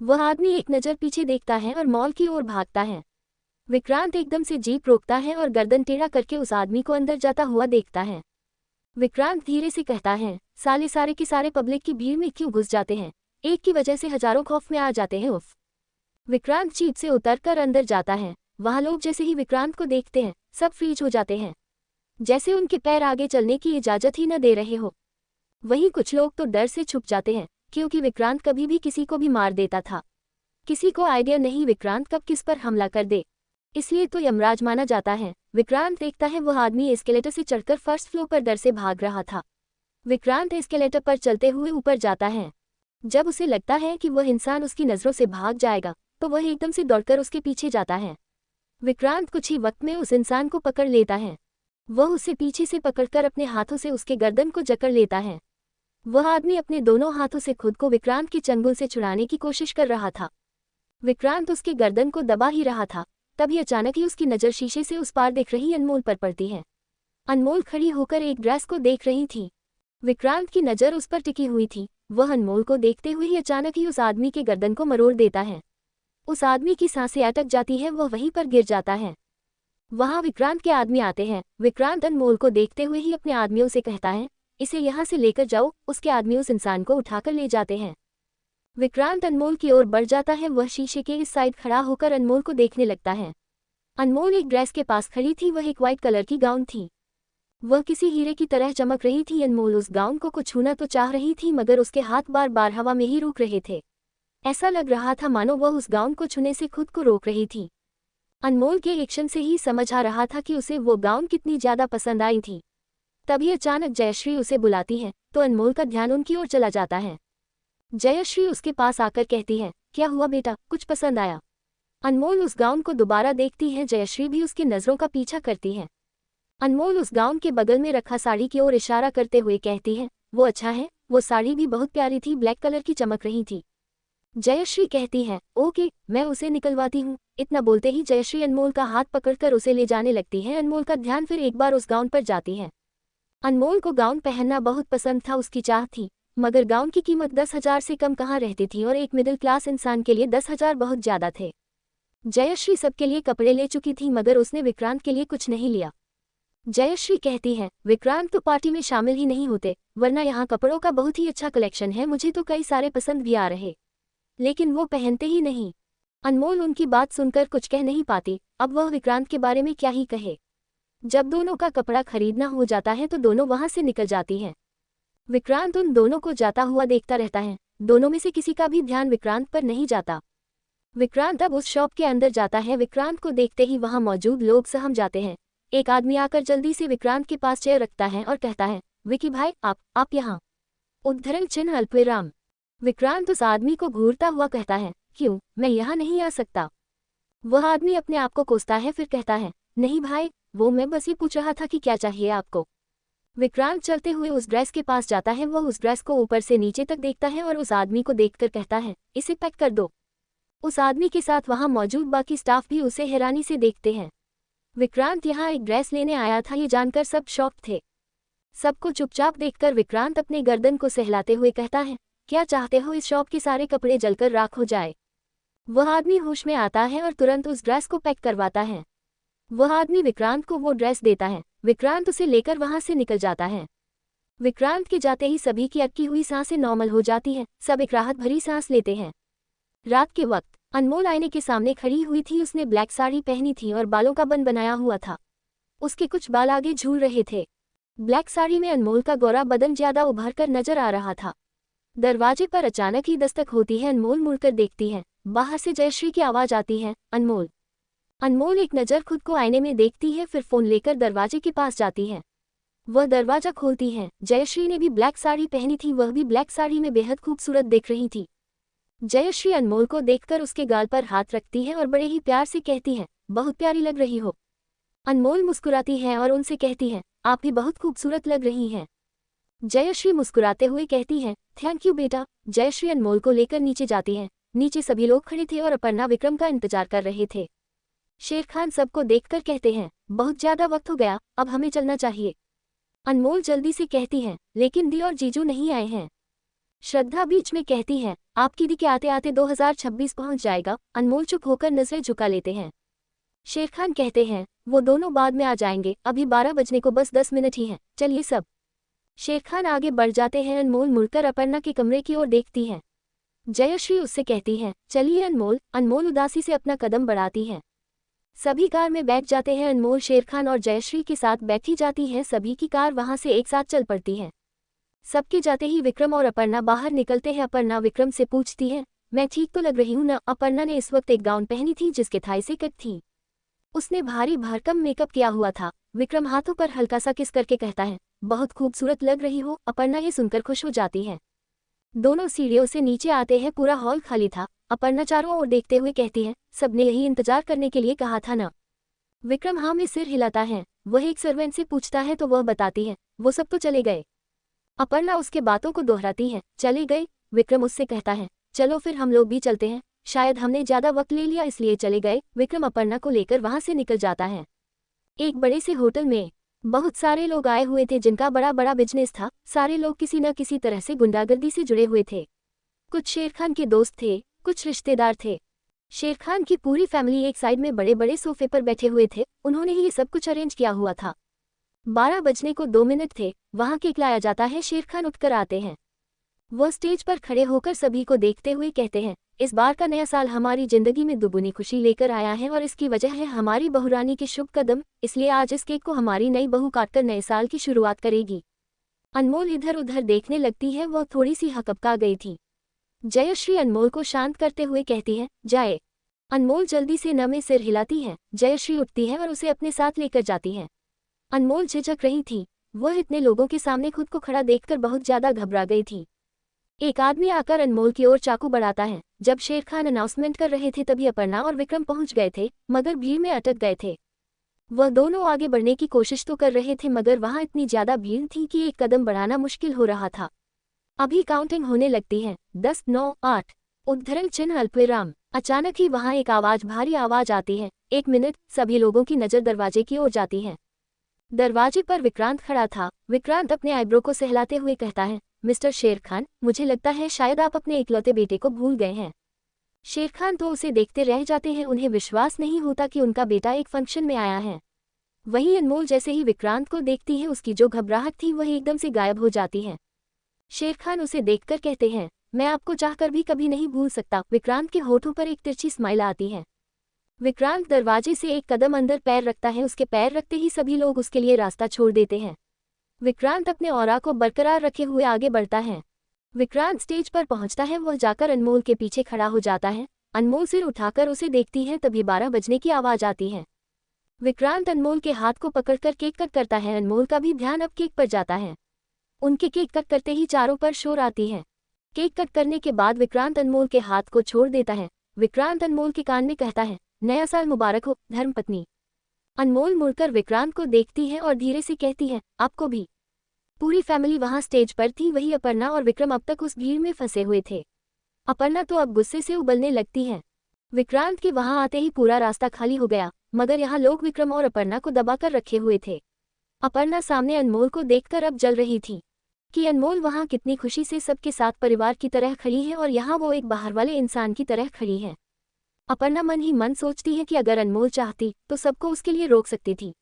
वह आदमी एक नज़र पीछे देखता है और मॉल की ओर भागता है। विक्रांत एकदम से जीप रोकता है और गर्दन टेढ़ा करके उस आदमी को अंदर जाता हुआ देखता है। विक्रांत धीरे से कहता है, साले सारे के सारे पब्लिक की भीड़ में क्यों घुस जाते हैं? एक की वजह से हजारों खौफ में आ जाते हैं, उफ। विक्रांत जीप से उतरकर अंदर जाता है। वहाँ लोग जैसे ही विक्रांत को देखते हैं सब फ्रीज हो जाते हैं, जैसे उनके पैर आगे चलने की इजाजत ही न दे रहे हो। वहीं कुछ लोग तो डर से छुप जाते हैं, क्योंकि विक्रांत कभी भी किसी को भी मार देता था। किसी को आइडिया नहीं विक्रांत कब किस पर हमला कर दे, इसलिए तो यमराज माना जाता है। विक्रांत देखता है वह आदमी एस्केलेटर से चढ़कर फर्स्ट फ्लोर पर डर से भाग रहा था। विक्रांत एस्केलेटर पर चलते हुए ऊपर जाता है। जब उसे लगता है कि वह इंसान उसकी नज़रों से भाग जाएगा तो वह एकदम से दौड़कर उसके पीछे जाता है। विक्रांत कुछ ही वक्त में उस इंसान को पकड़ लेता है। वह उसे पीछे से पकड़कर अपने हाथों से उसके गर्दन को जकड़ लेता है। वह आदमी अपने दोनों हाथों से खुद को विक्रांत के चंगुल से छुड़ाने की कोशिश कर रहा था। विक्रांत उसके गर्दन को दबा ही रहा था, तभी अचानक ही उसकी नज़र शीशे से उस पार दिख रही अनमोल पर पड़ती है। अनमोल खड़ी होकर एक ड्रेस को देख रही थी। विक्रांत की नज़र उस पर टिकी हुई थी। वह अनमोल को देखते हुए ही अचानक ही उस आदमी के गर्दन को मरोड़ देता है। उस आदमी की सांसें अटक जाती है, वह वहीं पर गिर जाता है। वहां विक्रांत के आदमी आते हैं। विक्रांत अनमोल को देखते हुए ही अपने आदमियों से कहता है, इसे यहाँ से लेकर जाओ। उसके आदमी उस इंसान को उठाकर ले जाते हैं। विक्रांत अनमोल की ओर बढ़ जाता है। वह शीशे के इस साइड खड़ा होकर अनमोल को देखने लगता है। अनमोल एक ड्रेस के पास खड़ी थी। वह एक वाइट कलर की गाउन थी। वह किसी हीरे की तरह चमक रही थी। अनमोल उस गाउन को छूना तो चाह रही थी, मगर उसके हाथ बार बार हवा में ही रुक रहे थे। ऐसा लग रहा था मानो वह उस गाउन को छूने से खुद को रोक रही थी। अनमोल के एक्शन से ही समझ आ रहा था कि उसे वो गाउन कितनी ज्यादा पसंद आई थी। तभी अचानक जयश्री उसे बुलाती है तो अनमोल का ध्यान उनकी ओर चला जाता है। जयश्री उसके पास आकर कहती है, क्या हुआ बेटा, कुछ पसंद आया? अनमोल उस गाउन को दोबारा देखती है। जयश्री भी उसकी नज़रों का पीछा करती है। अनमोल उस गाउन के बगल में रखा साड़ी की ओर इशारा करते हुए कहती है, वो अच्छा है। वो साड़ी भी बहुत प्यारी थी, ब्लैक कलर की चमक रही थी। जयश्री कहती है, ओके मैं उसे निकलवाती हूँ। इतना बोलते ही जयश्री अनमोल का हाथ पकड़कर उसे ले जाने लगती है। अनमोल का ध्यान फिर एक बार उस गाउन पर जाती है। अनमोल को गाउन पहनना बहुत पसंद था, उसकी चाह थी, मगर गाउन की कीमत 10,000 से कम कहाँ रहती थी, और एक मिडिल क्लास इंसान के लिए 10,000 बहुत ज़्यादा थे। जयश्री सबके लिए कपड़े ले चुकी थी, मगर उसने विक्रांत के लिए कुछ नहीं लिया। जयश्री कहती है, विक्रांत तो पार्टी में शामिल ही नहीं होते, वरना यहाँ कपड़ों का बहुत ही अच्छा कलेक्शन है। मुझे तो कई सारे पसंद भी आ रहे, लेकिन वो पहनते ही नहीं। अनमोल उनकी बात सुनकर कुछ कह नहीं पाती। अब वह विक्रांत के बारे में क्या ही कहे। जब दोनों का कपड़ा खरीदना हो जाता है तो दोनों वहां से निकल जाती हैं। विक्रांत उन दोनों को जाता हुआ देखता रहता है। दोनों में से किसी का भी ध्यान विक्रांत पर नहीं जाता। विक्रांत अब उस शॉप के अंदर जाता है। विक्रांत को देखते ही वहां मौजूद लोग सहम जाते हैं। एक आदमी आकर जल्दी से विक्रांत के पास चेयर रखता है और कहता है, विकी भाई आप यहाँ। उद्धरण चिन्ह अल्पविराम। विक्रांत उस आदमी को घूरता हुआ कहता है, क्यों, मैं यहाँ नहीं आ सकता। वह आदमी अपने आप को कोसता है, फिर कहता है, नहीं भाई, वो मैं बस ये पूछ रहा था कि क्या चाहिए आपको। विक्रांत चलते हुए उस ड्रेस के पास जाता है। वह उस ड्रेस को ऊपर से नीचे तक देखता है और उस आदमी को देखकर कहता है, इसे पैक कर दो। उस आदमी के साथ वहां मौजूद बाकी स्टाफ भी उसे हैरानी से देखते हैं। विक्रांत यहाँ एक ड्रेस लेने आया था, ये जानकर सब शॉक थे। सबको चुपचाप देखकर विक्रांत अपने गर्दन को सहलाते हुए कहता है, क्या चाहते हो, इस शॉप के सारे कपड़े जलकर राख हो जाए। वह आदमी होश में आता है और तुरंत उस ड्रेस को पैक करवाता है। वह आदमी विक्रांत को वो ड्रेस देता है। विक्रांत उसे लेकर वहां से निकल जाता है। विक्रांत के जाते ही सभी की अटकी हुई सांसें नॉर्मल हो जाती हैं। सब एक राहत भरी सांस लेते हैं। रात के वक्त अनमोल आईने के सामने खड़ी हुई थी। उसने ब्लैक साड़ी पहनी थी और बालों का बन बनाया हुआ था। उसके कुछ बाल आगे झूल रहे थे। ब्लैक साड़ी में अनमोल का गोरा बदन ज्यादा उभर कर नजर आ रहा था। दरवाजे पर अचानक ही दस्तक होती है। अनमोल मुड़कर देखती है। बाहर से जयश्री की आवाज आती है, अनमोल। अनमोल एक नज़र खुद को आईने में देखती है, फिर फोन लेकर दरवाजे के पास जाती है। वह दरवाजा खोलती है। जयश्री ने भी ब्लैक साड़ी पहनी थी। वह भी ब्लैक साड़ी में बेहद खूबसूरत दिख रही थी। जयश्री अनमोल को देखकर उसके गाल पर हाथ रखती है और बड़े ही प्यार से कहती है, बहुत प्यारी लग रही हो। अनमोल मुस्कुराती है और उनसे कहती है, आप भी बहुत खूबसूरत लग रही हैं। जयश्री मुस्कुराते हुए कहती है, थैंक यू बेटा। जयश्री अनमोल को लेकर नीचे जाती है। नीचे सभी लोग खड़े थे और अपर्णा विक्रम का इंतजार कर रहे थे। शेर खान सबको देखकर कहते हैं, बहुत ज्यादा वक्त हो गया, अब हमें चलना चाहिए। अनमोल जल्दी से कहती है, लेकिन दी और जीजू नहीं आए हैं। श्रद्धा बीच में कहती है, आपकी दी के आते आते 2026 पहुंच जाएगा। अनमोल चुप होकर नजरें झुका लेते हैं। शेर खान कहते हैं, वो दोनों बाद में आ जाएंगे, अभी 12 बजने को बस 10 मिनट ही हैं, चलिए सब। शेर खान आगे बढ़ जाते हैं। अनमोल मुड़कर अपर्णा के कमरे की ओर देखती है। जयश्री उससे कहती है, चलिए अनमोल। अनमोल उदासी से अपना कदम बढ़ाती है। सभी कार में बैठ जाते हैं। अनमोल शेर खान और जयश्री के साथ बैठी जाती है। सभी की कार वहां से एक साथ चल पड़ती है। सबके जाते ही विक्रम और अपर्णा बाहर निकलते हैं। अपर्णा विक्रम से पूछती है, मैं ठीक तो लग रही हूँ ना। अपर्णा ने इस वक्त एक गाउन पहनी थी जिसके थाई से कट थी। उसने भारी भरकम मेकअप किया हुआ था। विक्रम हाथों पर हल्का सा किस करके कहता है, बहुत खूबसूरत लग रही हो। अपर्णा ये सुनकर खुश हो जाती है। दोनों सीढ़ियों से नीचे आते हैं। पूरा हॉल खाली था। अपर्णा चारों ओर देखते हुए कहती है, सबने यही इंतजार करने के लिए कहा था ना। विक्रम हाँ में सिर हिलाता है। वह एक सर्वेंट से पूछता है तो वह बताती है, वो सब तो चले गए। अपर्णा उसके बातों को दोहराती है, चले गए। विक्रम उससे कहता है, चलो फिर हम लोग भी चलते हैं, शायद हमने ज्यादा वक्त ले लिया इसलिए चले गए। विक्रम अपर्णा को लेकर वहां से निकल जाता है। एक बड़े से होटल में बहुत सारे लोग आए हुए थे जिनका बड़ा बड़ा बिजनेस था। सारे लोग किसी न किसी तरह से गुंडागर्दी से जुड़े हुए थे। कुछ शेर खान के दोस्त थे, कुछ रिश्तेदार थे। शेर खान की पूरी फैमिली एक साइड में बड़े बड़े सोफे पर बैठे हुए थे। उन्होंने ही ये सब कुछ अरेंज किया हुआ था। 12 बजने को 2 मिनट थे। वहां केक लाया जाता है। शेर खान उठकर आते हैं। वह स्टेज पर खड़े होकर सभी को देखते हुए कहते हैं, इस बार का नया साल हमारी जिंदगी में दुगुनी खुशी लेकर आया है और इसकी वजह है हमारी बहुरानी के शुभ कदम। इसलिए आज इस केक को हमारी नई बहू काटकर नए साल की शुरुआत करेगी। अनमोल इधर उधर देखने लगती है। वह थोड़ी सी हकबका गई थी। जयश्री अनमोल को शांत करते हुए कहती है, जाए। अनमोल जल्दी से न में सिर हिलाती है। जयश्री उठती है और उसे अपने साथ लेकर जाती है। अनमोल झिझक रही थी। वह इतने लोगों के सामने खुद को खड़ा देखकर बहुत ज्यादा घबरा गई थी। एक आदमी आकर अनमोल की ओर चाकू बढ़ाता है। जब शेर खान अनाउंसमेंट कर रहे थे तभी अपर्णा और विक्रम पहुंच गए थे, मगर भीड़ में अटक गए थे। वह दोनों आगे बढ़ने की कोशिश तो कर रहे थे मगर वहां इतनी ज्यादा भीड़ थी कि एक कदम बढ़ाना मुश्किल हो रहा था। अभी काउंटिंग होने लगती है, 10, 9, 8। उद्धरण चिन्ह अल्पविराम। अचानक ही वहां एक भारी आवाज आती है, 1 मिनट। सभी लोगों की नजर दरवाजे की ओर जाती है। दरवाजे पर विक्रांत खड़ा था। विक्रांत अपने आईब्रो को सहलाते हुए कहता है, मिस्टर शेर खान, मुझे लगता है शायद आप अपने इकलौते बेटे को भूल गए हैं। शेर खान तो उसे देखते रह जाते हैं। उन्हें विश्वास नहीं होता कि उनका बेटा एक फंक्शन में आया है। वहीं अनमोल जैसे ही विक्रांत को देखती है उसकी जो घबराहट थी वह एकदम से गायब हो जाती है। शेर खान उसे देखकर कहते हैं, मैं आपको चाहकर भी कभी नहीं भूल सकता। विक्रांत के होठों पर एक तिरछी स्माइल आती है। विक्रांत दरवाजे से एक कदम अंदर पैर रखता है। उसके पैर रखते ही सभी लोग उसके लिए रास्ता छोड़ देते हैं। विक्रांत अपने ऑरा को बरकरार रखे हुए आगे बढ़ता है। विक्रांत स्टेज पर पहुंचता है। वह जाकर अनमोल के पीछे खड़ा हो जाता है। अनमोल सिर उठाकर उसे देखती है। तभी 12 बजने की आवाज आती है। विक्रांत अनमोल के हाथ को पकड़कर केक कट करता है। अनमोल का भी ध्यान अब केक पर जाता है। उनके केक कट करते ही चारों पर शोर आती है। केक कट करने के बाद विक्रांत अनमोल के हाथ को छोड़ देता है। विक्रांत अनमोल के कान में कहता है, नया साल मुबारक हो धर्मपत्नी। अनमोल मुड़कर विक्रांत को देखती है और धीरे से कहती है, आपको भी। पूरी फैमिली वहां स्टेज पर थी, वही अपर्णा और विक्रम अब तक उस भीड़ में फंसे हुए थे। अपर्णा तो अब गुस्से से उबलने लगती है। विक्रांत के वहां आते ही पूरा रास्ता खाली हो गया, मगर यहाँ लोग विक्रम और अपर्णा को दबाकर रखे हुए थे। अपर्णा सामने अनमोल को देखकर अब जल रही थी कि अनमोल वहां कितनी खुशी से सबके साथ परिवार की तरह खड़ी है और यहाँ वो एक बाहर वाले इंसान की तरह खड़ी है। अपर्णा मन ही मन सोचती है कि अगर अनमोल चाहती तो सबको उसके लिए रोक सकती थी।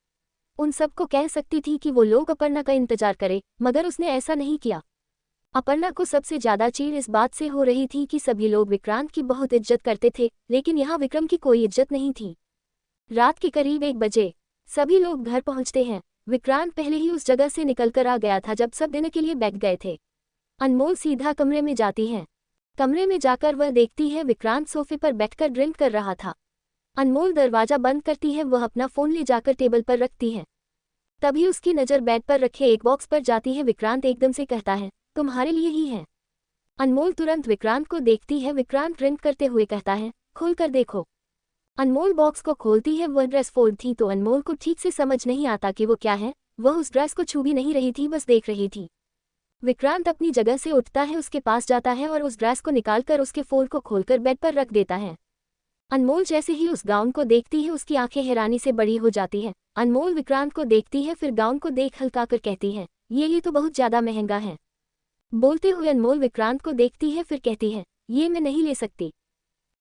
उन सबको कह सकती थी कि वो लोग अपर्णा का इंतजार करे, मगर उसने ऐसा नहीं किया। अपर्णा को सबसे ज्यादा चीड़ इस बात से हो रही थी कि सभी लोग विक्रांत की बहुत इज्जत करते थे, लेकिन यहाँ विक्रम की कोई इज्जत नहीं थी। रात के करीब 1 बजे सभी लोग घर पहुंचते हैं। विक्रांत पहले ही उस जगह से निकलकर आ गया था जब सब डिनर के लिए बैठ गए थे। अनमोल सीधा कमरे में जाती है। कमरे में जाकर वह देखती है विक्रांत सोफे पर बैठकर ड्रिंक कर रहा था। अनमोल दरवाजा बंद करती है, वह अपना फोन ले जाकर टेबल पर रखती है। तभी उसकी नज़र बेड पर रखे एक बॉक्स पर जाती है। विक्रांत एकदम से कहता है, तुम्हारे लिए ही है। अनमोल तुरंत विक्रांत को देखती है। विक्रांत ड्रिंक करते हुए कहता है, खोल कर देखो। अनमोल बॉक्स को खोलती है। वह ड्रेस फोल्ड थी तो अनमोल को ठीक से समझ नहीं आता कि वो क्या है। वह उस ड्रेस को छू भी नहीं रही थी, बस देख रही थी। विक्रांत अपनी जगह से उठता है, उसके पास जाता है और उस ड्रेस को निकालकर उसके फोल्ड को खोलकर बेड पर रख देता है। अनमोल जैसे ही उस गाउन को देखती है उसकी आंखें हैरानी से बड़ी हो जाती है। अनमोल विक्रांत को देखती है, फिर गाउन को देख हल्का कर कहती है, ये तो बहुत ज्यादा महंगा है। बोलते हुए अनमोल विक्रांत को देखती है, फिर कहती है, ये मैं नहीं ले सकती।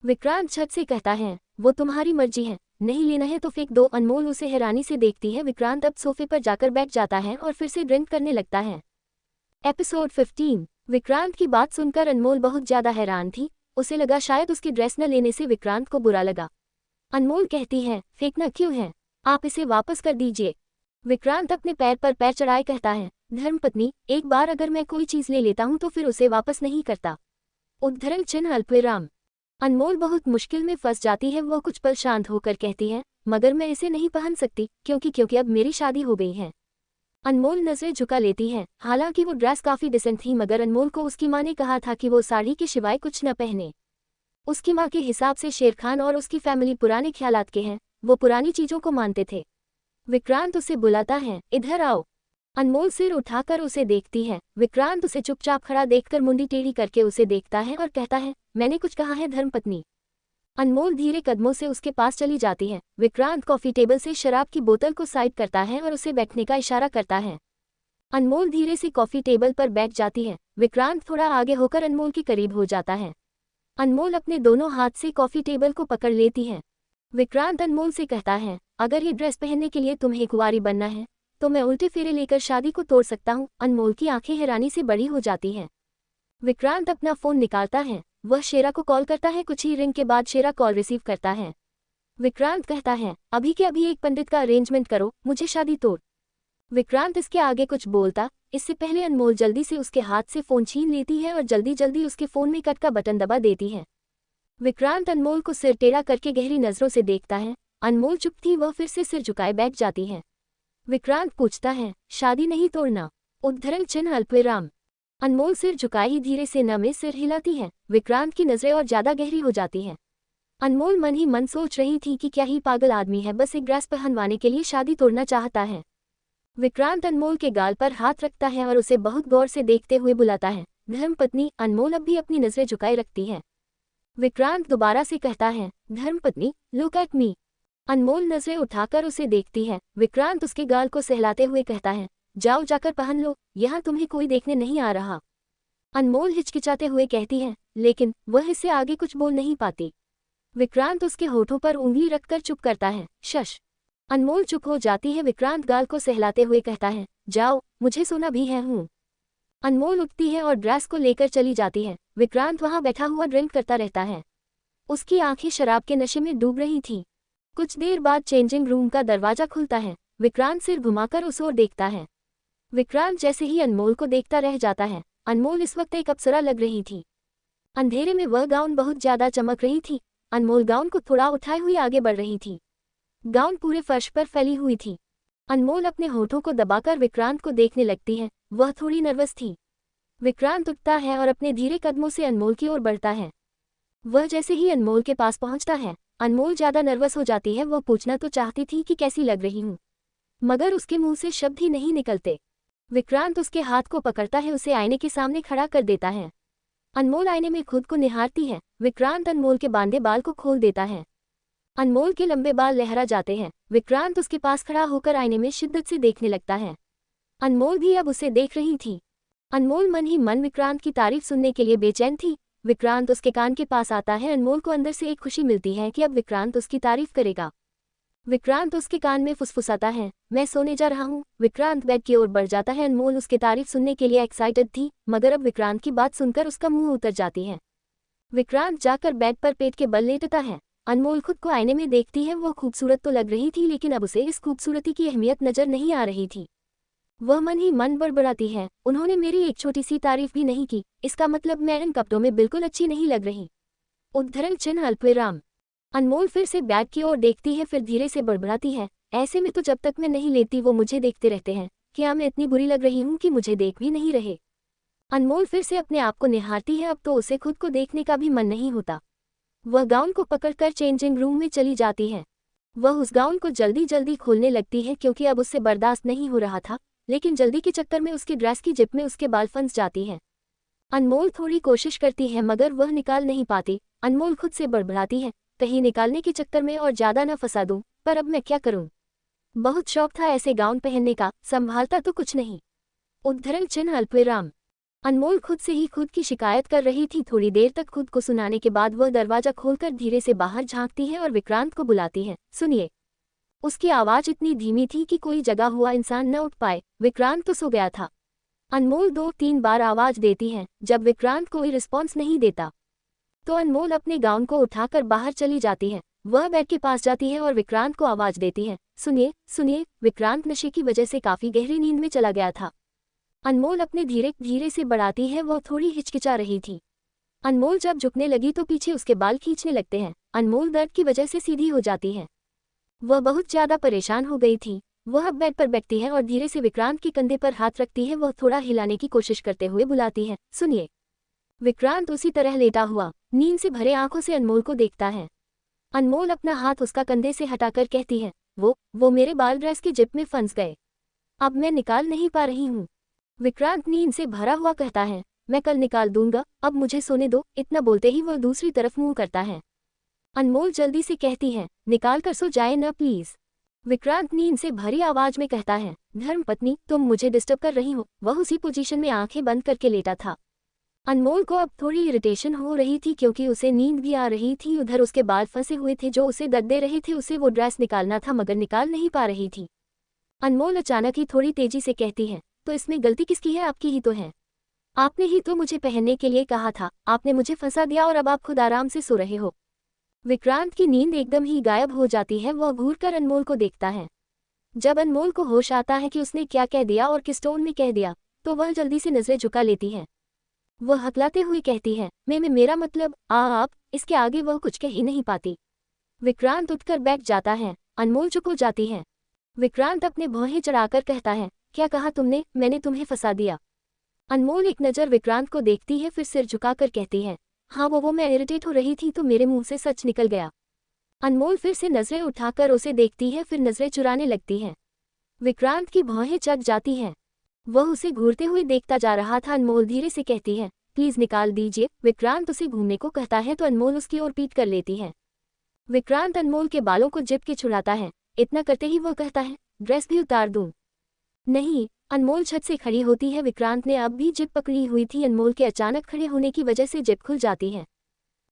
विक्रांत झट से कहता है, वो तुम्हारी मर्जी है, नहीं लेना है तो फेंक दो। अनमोल उसे हैरानी से देखती है। विक्रांत अब सोफे पर जाकर बैठ जाता है और फिर से ड्रिंक करने लगता है। एपिसोड 15। विक्रांत की बात सुनकर अनमोल बहुत ज्यादा हैरान थी। उसे लगा शायद उसकी ड्रेस न लेने से विक्रांत को बुरा लगा। अनमोल कहती है, फेंकना क्यों है, आप इसे वापस कर दीजिए। विक्रांत अपने पैर पर पैर चढ़ाए कहता है, धर्मपत्नी, एक बार अगर मैं कोई चीज ले लेता हूं तो फिर उसे वापस नहीं करता। उद्धरण चिन्ह अल्पविराम। अनमोल बहुत मुश्किल में फंस जाती है। वो कुछ पल शांत होकर कहती है, मगर मैं इसे नहीं पहन सकती क्योंकि अब मेरी शादी हो गई है। अनमोल नजरें झुका लेती है। हालांकि वो ड्रेस काफी डिसेंट थी, मगर अनमोल को उसकी माँ ने कहा था कि वो साड़ी के सिवाय कुछ न पहने। उसकी माँ के हिसाब से शेर खान और उसकी फैमिली पुराने ख्यालात के हैं, वो पुरानी चीजों को मानते थे। विक्रांत उसे बुलाता है, इधर आओ। अनमोल सिर उठाकर उसे देखती है। विक्रांत उसे चुपचाप खड़ा देखकर मुंडी टेढ़ी करके उसे देखता है और कहता है, मैंने कुछ कहा है धर्मपत्नी। अनमोल धीरे कदमों से उसके पास चली जाती है। विक्रांत कॉफी टेबल से शराब की बोतल को साइड करता है और उसे बैठने का इशारा करता है। अनमोल धीरे से कॉफी टेबल पर बैठ जाती है। विक्रांत थोड़ा आगे होकर अनमोल के करीब हो जाता है। अनमोल अपने दोनों हाथ से कॉफी टेबल को पकड़ लेती है। विक्रांत अनमोल से कहता है, अगर ये ड्रेस पहनने के लिए तुम्हें कुंवारी बनना है तो मैं उल्टे फेरे लेकर शादी को तोड़ सकता हूँ। अनमोल की आंखें हैरानी से बड़ी हो जाती हैं। विक्रांत अपना फोन निकालता है। वह शेरा को कॉल करता है। कुछ ही रिंग के बाद शेरा कॉल रिसीव करता है। विक्रांत कहता है, अभी के अभी एक पंडित का अरेंजमेंट करो, मुझे शादी तोड़। विक्रांत इसके आगे कुछ बोलता इससे पहले अनमोल जल्दी से उसके हाथ से फोन छीन लेती है और जल्दी जल्दी उसके फोन में कट का बटन दबा देती है। विक्रांत अनमोल को सिर टेढ़ा करके गहरी नजरों से देखता है। अनमोल चुप थी, वह फिर से सिर झुकाए बैठ जाती है। विक्रांत पूछता है, शादी नहीं तोड़ना। उद्धरण चिन्ह अल्पविराम। अनमोल सिर झुकाए ही धीरे से न में सिर हिलाती है। विक्रांत की नजरें और ज्यादा गहरी हो जाती हैं। अनमोल मन ही मन सोच रही थी कि क्या ही पागल आदमी है, बस एक ड्रेस पहनवाने के लिए शादी तोड़ना चाहता है। विक्रांत अनमोल के गाल पर हाथ रखता है और उसे बहुत गौर से देखते हुए बुलाता है, धर्मपत्नी। अनमोल अब भी अपनी नजरें झुकाए रखती है। विक्रांत दोबारा से कहता है, धर्मपत्नी, लुक एट मी। अनमोल नजरें उठाकर उसे देखती है। विक्रांत उसके गाल को सहलाते हुए कहता है, जाओ जाकर पहन लो, यहाँ तुम्हें कोई देखने नहीं आ रहा। अनमोल हिचकिचाते हुए कहती है, लेकिन वह इससे आगे कुछ बोल नहीं पाती। विक्रांत उसके होठों पर उंगली रखकर चुप करता है। शश। अनमोल चुप हो जाती है। विक्रांत गाल को सहलाते हुए कहता है, जाओ, मुझे सोना भी है हूँ। अनमोल उठती है और ड्रेस को लेकर चली जाती है। विक्रांत वहां बैठा हुआ ड्रिंक करता रहता है। उसकी आंखें शराब के नशे में डूब रही थीं। कुछ देर बाद चेंजिंग रूम का दरवाजा खुलता है। विक्रांत सिर घुमाकर उस ओर देखता है। विक्रांत जैसे ही अनमोल को देखता रह जाता है। अनमोल इस वक्त एक अप्सरा लग रही थी। अंधेरे में वह गाउन बहुत ज्यादा चमक रही थी। अनमोल गाउन को थोड़ा उठाए हुए आगे बढ़ रही थी। गाउन पूरे फर्श पर फैली हुई थी। अनमोल अपने होठों को दबाकर विक्रांत को देखने लगती है। वह थोड़ी नर्वस थी। विक्रांत उठता है और अपने धीरे कदमों से अनमोल की ओर बढ़ता है। वह जैसे ही अनमोल के पास पहुंचता है, अनमोल ज्यादा नर्वस हो जाती है। वह पूछना तो चाहती थी कि कैसी लग रही हूँ, मगर उसके मुंह से शब्द ही नहीं निकलते। विक्रांत उसके हाथ को पकड़ता है, उसे आईने के सामने खड़ा कर देता है। अनमोल आईने में खुद को निहारती है। विक्रांत अनमोल के बांधे बाल को खोल देता है। अनमोल के लंबे बाल लहरा जाते हैं। विक्रांत उसके पास खड़ा होकर आईने में शिद्दत से देखने लगता है। अनमोल भी अब उसे देख रही थी। अनमोल मन ही मन विक्रांत की तारीफ सुनने के लिए बेचैन थी। विक्रांत उसके कान के पास आता है। अनमोल को अंदर से एक खुशी मिलती है कि अब विक्रांत उसकी तारीफ करेगा। विक्रांत उसके कान में फुसफुसाता है, मैं सोने जा रहा हूँ। विक्रांत बेड की ओर बढ़ जाता है। अनमोल उसके तारीफ सुनने के लिए एक्साइटेड थी, मगर अब विक्रांत की बात सुनकर उसका मुंह उतर जाती है। विक्रांत जाकर बेड पर पेट के बल लेटता है। अनमोल खुद को आईने में देखती है। वह खूबसूरत तो लग रही थी, लेकिन अब उसे इस खूबसूरती की अहमियत नजर नहीं आ रही थी। वह मन ही मन बड़बड़ाती है, उन्होंने मेरी एक छोटी सी तारीफ भी नहीं की, इसका मतलब मैं इन कपड़ों में बिल्कुल अच्छी नहीं लग रही। उद्धरण चिन्ह अल्पविराम। अनमोल फिर से बैग की ओर देखती है, फिर धीरे से बड़बड़ाती है, ऐसे में तो जब तक मैं नहीं लेती वो मुझे देखते रहते हैं। क्या मैं इतनी बुरी लग रही हूँ कि मुझे देख भी नहीं रहे? अनमोल फिर से अपने आप को निहारती है। अब तो उसे खुद को देखने का भी मन नहीं होता। वह गाउन को पकड़कर चेंजिंग रूम में चली जाती है। वह उस गाउन को जल्दी जल्दी खोलने लगती है क्योंकि अब उससे बर्दाश्त नहीं हो रहा था, लेकिन जल्दी के चक्कर में उसकी ड्रेस की जिप में उसके बाल फंस जाती हैं। अनमोल थोड़ी कोशिश करती है, मगर वह निकाल नहीं पाती। अनमोल खुद से बड़बड़ाती है, कहीं निकालने के चक्कर में और ज्यादा न फंसा दूं, पर अब मैं क्या करूं? बहुत शौक था ऐसे गाउन पहनने का, संभालता तो कुछ नहीं। उद्धरण चिन्ह अल्पविराम। अनमोल खुद से ही खुद की शिकायत कर रही थी। थोड़ी देर तक खुद को सुनाने के बाद वह दरवाजा खोलकर धीरे से बाहर झांकती है और विक्रांत को बुलाती है, सुनिए। उसकी आवाज इतनी धीमी थी कि कोई जगा हुआ इंसान न उठ पाए। विक्रांत तो सो गया था। अनमोल 2-3 बार आवाज देती है। जब विक्रांत कोई रिस्पॉन्स नहीं देता तो अनमोल अपने गाउन को उठाकर बाहर चली जाती है। वह बेड के पास जाती है और विक्रांत को आवाज देती है, सुनिए सुनिए। विक्रांत नशे की वजह से काफी गहरी नींद में चला गया था। अनमोल अपने धीरे धीरे से बढ़ाती है। वह थोड़ी हिचकिचा रही थी। अनमोल जब झुकने लगी तो पीछे उसके बाल खींचने लगते हैं। अनमोल दर्द की वजह से सीधी हो जाती है। वह बहुत ज्यादा परेशान हो गई थी। वह अब बेड पर बैठती है और धीरे से विक्रांत के कंधे पर हाथ रखती है। वह थोड़ा हिलाने की कोशिश करते हुए बुलाती है, सुनिए। विक्रांत उसी तरह लेटा हुआ नींद से भरे आंखों से अनमोल को देखता है। अनमोल अपना हाथ उसका कंधे से हटाकर कहती है, वो मेरे बाल ड्रेस की जिप में फंस गए, अब मैं निकाल नहीं पा रही हूँ। विक्रांत नींद से भरा हुआ कहता है, मैं कल निकाल दूंगा, अब मुझे सोने दो। इतना बोलते ही वह दूसरी तरफ मुंह करता है। अनमोल जल्दी से कहती है, निकाल कर सो जाए न प्लीज। विक्रांत नींद से भरी आवाज में कहता है, धर्मपत्नी तुम मुझे डिस्टर्ब कर रही हो। वह उसी पोजीशन में आंखें बंद करके लेटा था। अनमोल को अब थोड़ी इरिटेशन हो रही थी क्योंकि उसे नींद भी आ रही थी। उधर उसके बाल फंसे हुए थे जो उसे दर्द दे रहे थे। उसे वो ड्रेस निकालना था मगर निकाल नहीं पा रही थी। अनमोल अचानक ही थोड़ी तेजी से कहती है, तो इसमें गलती किसकी है? आपकी ही तो है। आपने ही तो मुझे पहनने के लिए कहा था, आपने मुझे फंसा दिया और अब आप खुद आराम से सो रहे हो। विक्रांत की नींद एकदम ही गायब हो जाती है। वह घूरकर अनमोल को देखता है। जब अनमोल को होश आता है कि उसने क्या कह दिया और किस टोन में कह दिया, तो वह जल्दी से नजरें झुका लेती है। वह हकलाते हुए कहती है, मेरा मतलब आप। इसके आगे वह कुछ कह ही नहीं पाती। विक्रांत उठकर बैठ जाता है। अनमोल चुप हो जाती है। विक्रांत अपने भौहें चढ़ाकर कहता है, क्या कहा तुमने? मैंने तुम्हें फंसा दिया। अनमोल एक नज़र विक्रांत को देखती है, फिर सिर झुकाकर कहती है, हाँ वो मैं इरिटेट हो रही थी तो मेरे मुंह से सच निकल गया। अनमोल फिर से नजरें उठाकर उसे देखती है, फिर नजरें चुराने लगती है। विक्रांत की भौहें चढ़ जाती हैं। वह उसे घूरते हुए देखता जा रहा था। अनमोल धीरे से कहती है, प्लीज निकाल दीजिए। विक्रांत उसे घूमने को कहता है तो अनमोल उसकी ओर पीट कर लेती है। विक्रांत अनमोल के बालों को जिप के छुड़ाता है। इतना करते ही वह कहता है, ड्रेस भी उतार दूं? नहीं। अनमोल छत से खड़ी होती है। विक्रांत ने अब भी जिप पकड़ी हुई थी। अनमोल के अचानक खड़े होने की वजह से जिप खुल जाती है।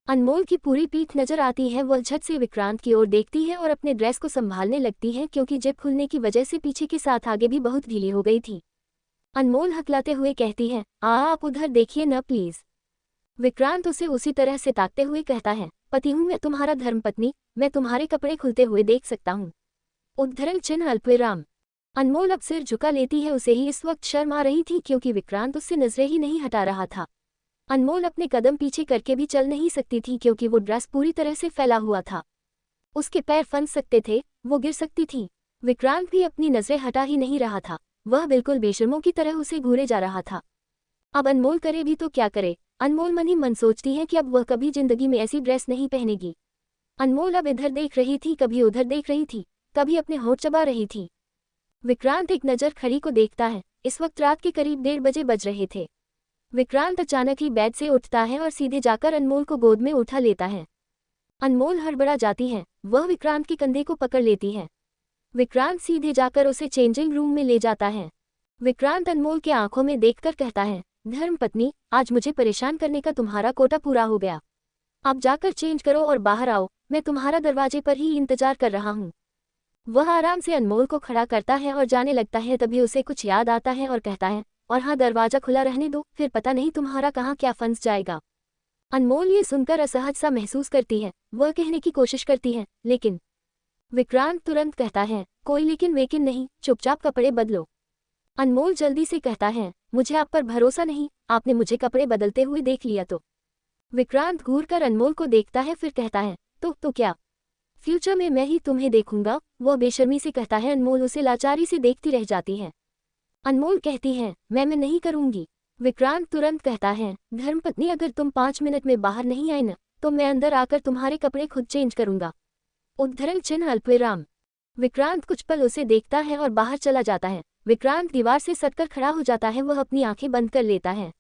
अनमोल की पूरी पीठ नजर आती है। वह झट से विक्रांत की ओर देखती है और अपने ड्रेस को संभालने लगती है क्योंकि जिप खुलने की वजह से पीछे के साथ आगे भी बहुत ढीली हो गई थी। अनमोल हकलाते हुए कहती है, आप उधर देखिए न प्लीज। विक्रांत उसे उसी तरह से ताकते हुए कहता है, पति हूँ मैं तुम्हारा, धर्मपत्नी, मैं तुम्हारे कपड़े खुलते हुए देख सकता हूँ। उद्धरण चिन्ह अल्पविराम। अनमोल अब सिर झुका लेती है। उसे ही इस वक्त शर्म आ रही थी क्योंकि विक्रांत उससे नजरें ही नहीं हटा रहा था। अनमोल अपने कदम पीछे करके भी चल नहीं सकती थी क्योंकि वो ड्रेस पूरी तरह से फैला हुआ था। उसके पैर फंस सकते थे। वो गिर सकती थी। विक्रांत भी अपनी नजरें हटा ही नहीं रहा था, वह बिल्कुल बेशर्मों की तरह उसे घूरे जा रहा था। अब अनमोल करे भी तो क्या करे। अनमोल मन ही मन सोचती है कि अब वह कभी जिंदगी में ऐसी ड्रेस नहीं पहनेगी। अनमोल अब इधर देख रही थी, कभी उधर देख रही थी, कभी अपने होंठ चबा रही थी। विक्रांत एक नज़र खड़ी को देखता है। इस वक्त रात के करीब 1:30 बजे बज रहे थे। विक्रांत अचानक ही बेड से उठता है और सीधे जाकर अनमोल को गोद में उठा लेता है। अनमोल हड़बड़ा जाती है, वह विक्रांत के कंधे को पकड़ लेती है। विक्रांत सीधे जाकर उसे चेंजिंग रूम में ले जाता है। विक्रांत अनमोल के आंखों में देखकर कहता है, धर्मपत्नी, आज मुझे परेशान करने का तुम्हारा कोटा पूरा हो गया। अब जाकर चेंज करो और बाहर आओ, मैं तुम्हारा दरवाजे पर ही इंतजार कर रहा हूँ। वह आराम से अनमोल को खड़ा करता है और जाने लगता है। तभी उसे कुछ याद आता है और कहता है, और हाँ, दरवाजा खुला रहने दो, फिर पता नहीं तुम्हारा कहाँ क्या फंस जाएगा। अनमोल ये सुनकर असहज सा महसूस करती है। वह कहने की कोशिश करती है, लेकिन विक्रांत तुरंत कहता है, कोई लेकिन वेकिन नहीं, चुपचाप कपड़े बदलो। अनमोल जल्दी से कहता है, मुझे आप पर भरोसा नहीं, आपने मुझे कपड़े बदलते हुए देख लिया तो। विक्रांत घूर कर अनमोल को देखता है, फिर कहता है, तो क्या फ्यूचर में मैं ही तुम्हें देखूंगा? वह बेशर्मी से कहता है। अनमोल उसे लाचारी से देखती रह जाती है। अनमोल कहती है, मैं नहीं करूंगी। विक्रांत तुरंत कहता है, धर्मपत्नी, अगर तुम 5 मिनट में बाहर नहीं आए न, तो मैं अंदर आकर तुम्हारे कपड़े खुद चेंज करूंगा। उद्धरण चिन्ह अल्पविराम। विक्रांत कुछ पल उसे देखता है और बाहर चला जाता है। विक्रांत दीवार से सटकर खड़ा हो जाता है, वह अपनी आंखें बंद कर लेता है।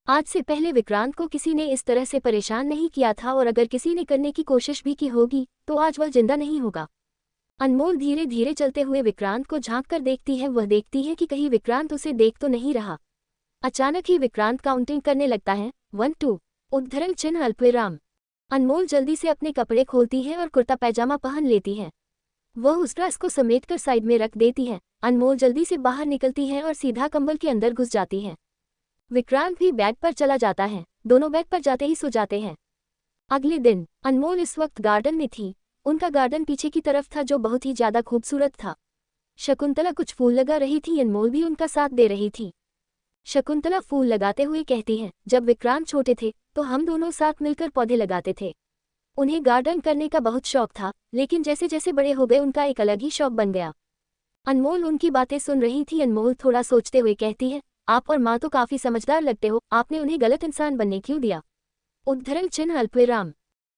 आज से पहले विक्रांत को किसी ने इस तरह से परेशान नहीं किया था, और अगर किसी ने करने की कोशिश भी की होगी तो आज वह जिंदा नहीं होगा। अनमोल धीरे धीरे चलते हुए विक्रांत को झांक कर देखती है। वह देखती है कि कहीं विक्रांत उसे देख तो नहीं रहा। अचानक ही विक्रांत काउंटिंग करने लगता है, 1 2, उद्धरण चिन्ह अल्पविराम। अनमोल जल्दी से अपने कपड़े खोलती है और कुर्ता पैजामा पहन लेती है। वह उस ड्रेस को समेटकर साइड में रख देती है। अनमोल जल्दी से बाहर निकलती है और सीधा कंबल के अंदर घुस जाती है। विक्रांत भी बेड पर चला जाता है। दोनों बेड पर जाते ही सो जाते हैं। अगले दिन अनमोल इस वक्त गार्डन में थी। उनका गार्डन पीछे की तरफ था, जो बहुत ही ज्यादा खूबसूरत था। शकुंतला कुछ फूल लगा रही थी, अनमोल भी उनका साथ दे रही थी। शकुंतला फूल लगाते हुए कहती है, जब विक्रांत छोटे थे तो हम दोनों साथ मिलकर पौधे लगाते थे। उन्हें गार्डन करने का बहुत शौक था, लेकिन जैसे जैसे बड़े हो गए उनका एक अलग ही शौक बन गया। अनमोल उनकी बातें सुन रही थी। अनमोल थोड़ा सोचते हुए कहती है, आप और माँ तो काफी समझदार लगते हो, आपने उन्हें गलत इंसान बनने क्यों दिया? उद्धरण चिन्ह अल्पविराम।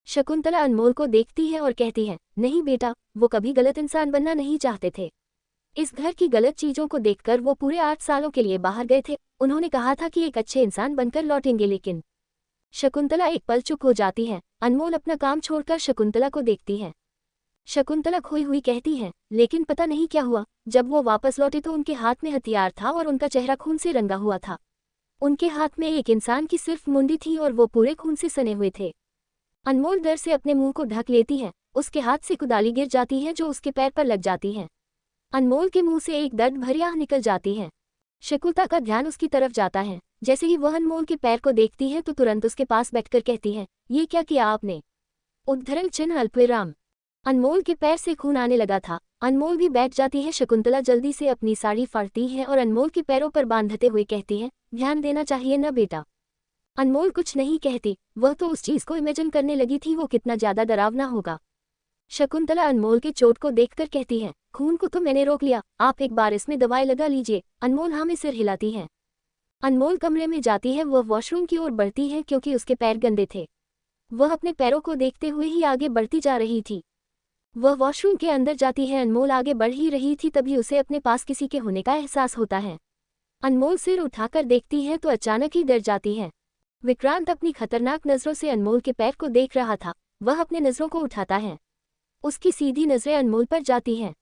शकुंतला अनमोल को देखती है और कहती है, नहीं बेटा, वो कभी गलत इंसान बनना नहीं चाहते थे। इस घर की गलत चीजों को देखकर वो पूरे 8 सालों के लिए बाहर गए थे। उन्होंने कहा था कि एक अच्छे इंसान बनकर लौटेंगे, लेकिन शकुंतला एक पल चुप हो जाती है। अनमोल अपना काम छोड़कर शकुंतला को देखती है। शकुंतला खोई हुई कहती है, लेकिन पता नहीं क्या हुआ, जब वो वापस लौटे तो उनके हाथ में हथियार था और उनका चेहरा खून से रंगा हुआ था। उनके हाथ में एक इंसान की सिर्फ मुंडी थी और वो पूरे खून से सने हुए थे। अनमोल डर से अपने मुंह को ढक लेती है। उसके हाथ से कुदाली गिर जाती है, जो उसके पैर पर लग जाती है। अनमोल के मुंह से एक दर्द भरी आह निकल जाती है। शकुंतला का ध्यान उसकी तरफ जाता है। जैसे ही वह अनमोल के पैर को देखती है तो तुरंत उसके पास बैठकर कहती है, ये क्या किया आपने? उद्धरण चिन्ह अल्पविराम। अनमोल के पैर से खून आने लगा था। अनमोल भी बैठ जाती है। शकुंतला जल्दी से अपनी साड़ी फाड़ती है और अनमोल के पैरों पर बांधते हुए कहती है, ध्यान देना चाहिए न बेटा। अनमोल कुछ नहीं कहती, वह तो उस चीज को इमेजिन करने लगी थी, वो कितना ज्यादा डरावना होगा। शकुंतला अनमोल के चोट को देखकर कहती है, खून को तो मैंने रोक लिया, आप एक बार इसमें दवाई लगा लीजिए। अनमोल हाँ में सिर हिलाती है। अनमोल कमरे में जाती है। वह वॉशरूम की ओर बढ़ती है क्योंकि उसके पैर गंदे थे। वह अपने पैरों को देखते हुए ही आगे बढ़ती जा रही थी। वह वॉशरूम के अंदर जाती है। अनमोल आगे बढ़ ही रही थी, तभी उसे अपने पास किसी के होने का एहसास होता है। अनमोल सिर उठाकर देखती है तो अचानक ही डर जाती है। विक्रांत अपनी खतरनाक नजरों से अनमोल के पैर को देख रहा था। वह अपने नजरों को उठाता है। उसकी सीधी नजरें अनमोल पर जाती हैं।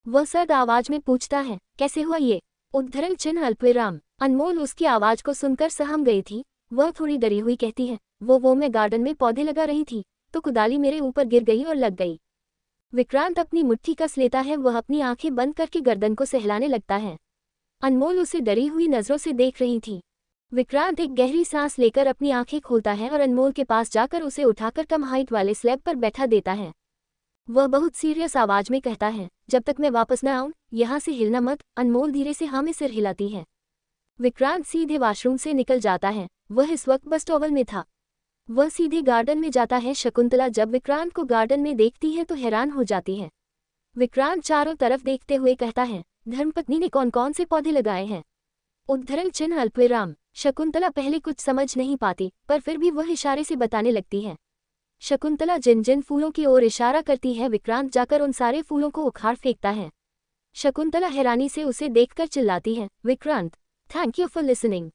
वह सर्द आवाज में पूछता है, कैसे हुआ ये? उद्धरण चिन्ह अल्पविराम। अनमोल उसकी आवाज को सुनकर सहम गई थी। वह थोड़ी डरी हुई कहती है, वो मैं गार्डन में पौधे लगा रही थी तो कुदाली मेरे ऊपर गिर गई और लग गई। विक्रांत अपनी मुट्ठी कस लेता है। वह अपनी आंखें बंद करके गर्दन को सहलाने लगता है। अनमोल उसे डरी हुई नजरों से देख रही थी। विक्रांत एक गहरी सांस लेकर अपनी आंखें खोलता है और अनमोल के पास जाकर उसे उठाकर कम हाइट वाले स्लैब पर बैठा देता है। वह बहुत सीरियस आवाज में कहता है, जब तक मैं वापस न आऊं, यहाँ से हिलना मत। अनमोल धीरे से हाँ में सिर हिलाती है। विक्रांत सीधे वॉशरूम से निकल जाता है। वह इस वक्त बस टॉवल में था। वह सीधे गार्डन में जाता है। शकुंतला जब विक्रांत को गार्डन में देखती है तो हैरान हो जाती है। विक्रांत चारों तरफ देखते हुए कहता है, धर्मपत्नी ने कौन कौन से पौधे लगाए हैं? उद्धरण चिन्ह अल्पविराम। शकुंतला पहले कुछ समझ नहीं पाती, पर फिर भी वह इशारे से बताने लगती है। शकुंतला जिन जिन फूलों की ओर इशारा करती है, विक्रांत जाकर उन सारे फूलों को उखाड़ फेंकता है। शकुंतला हैरानी से उसे देखकर चिल्लाती है, Vikrant, thank you for listening.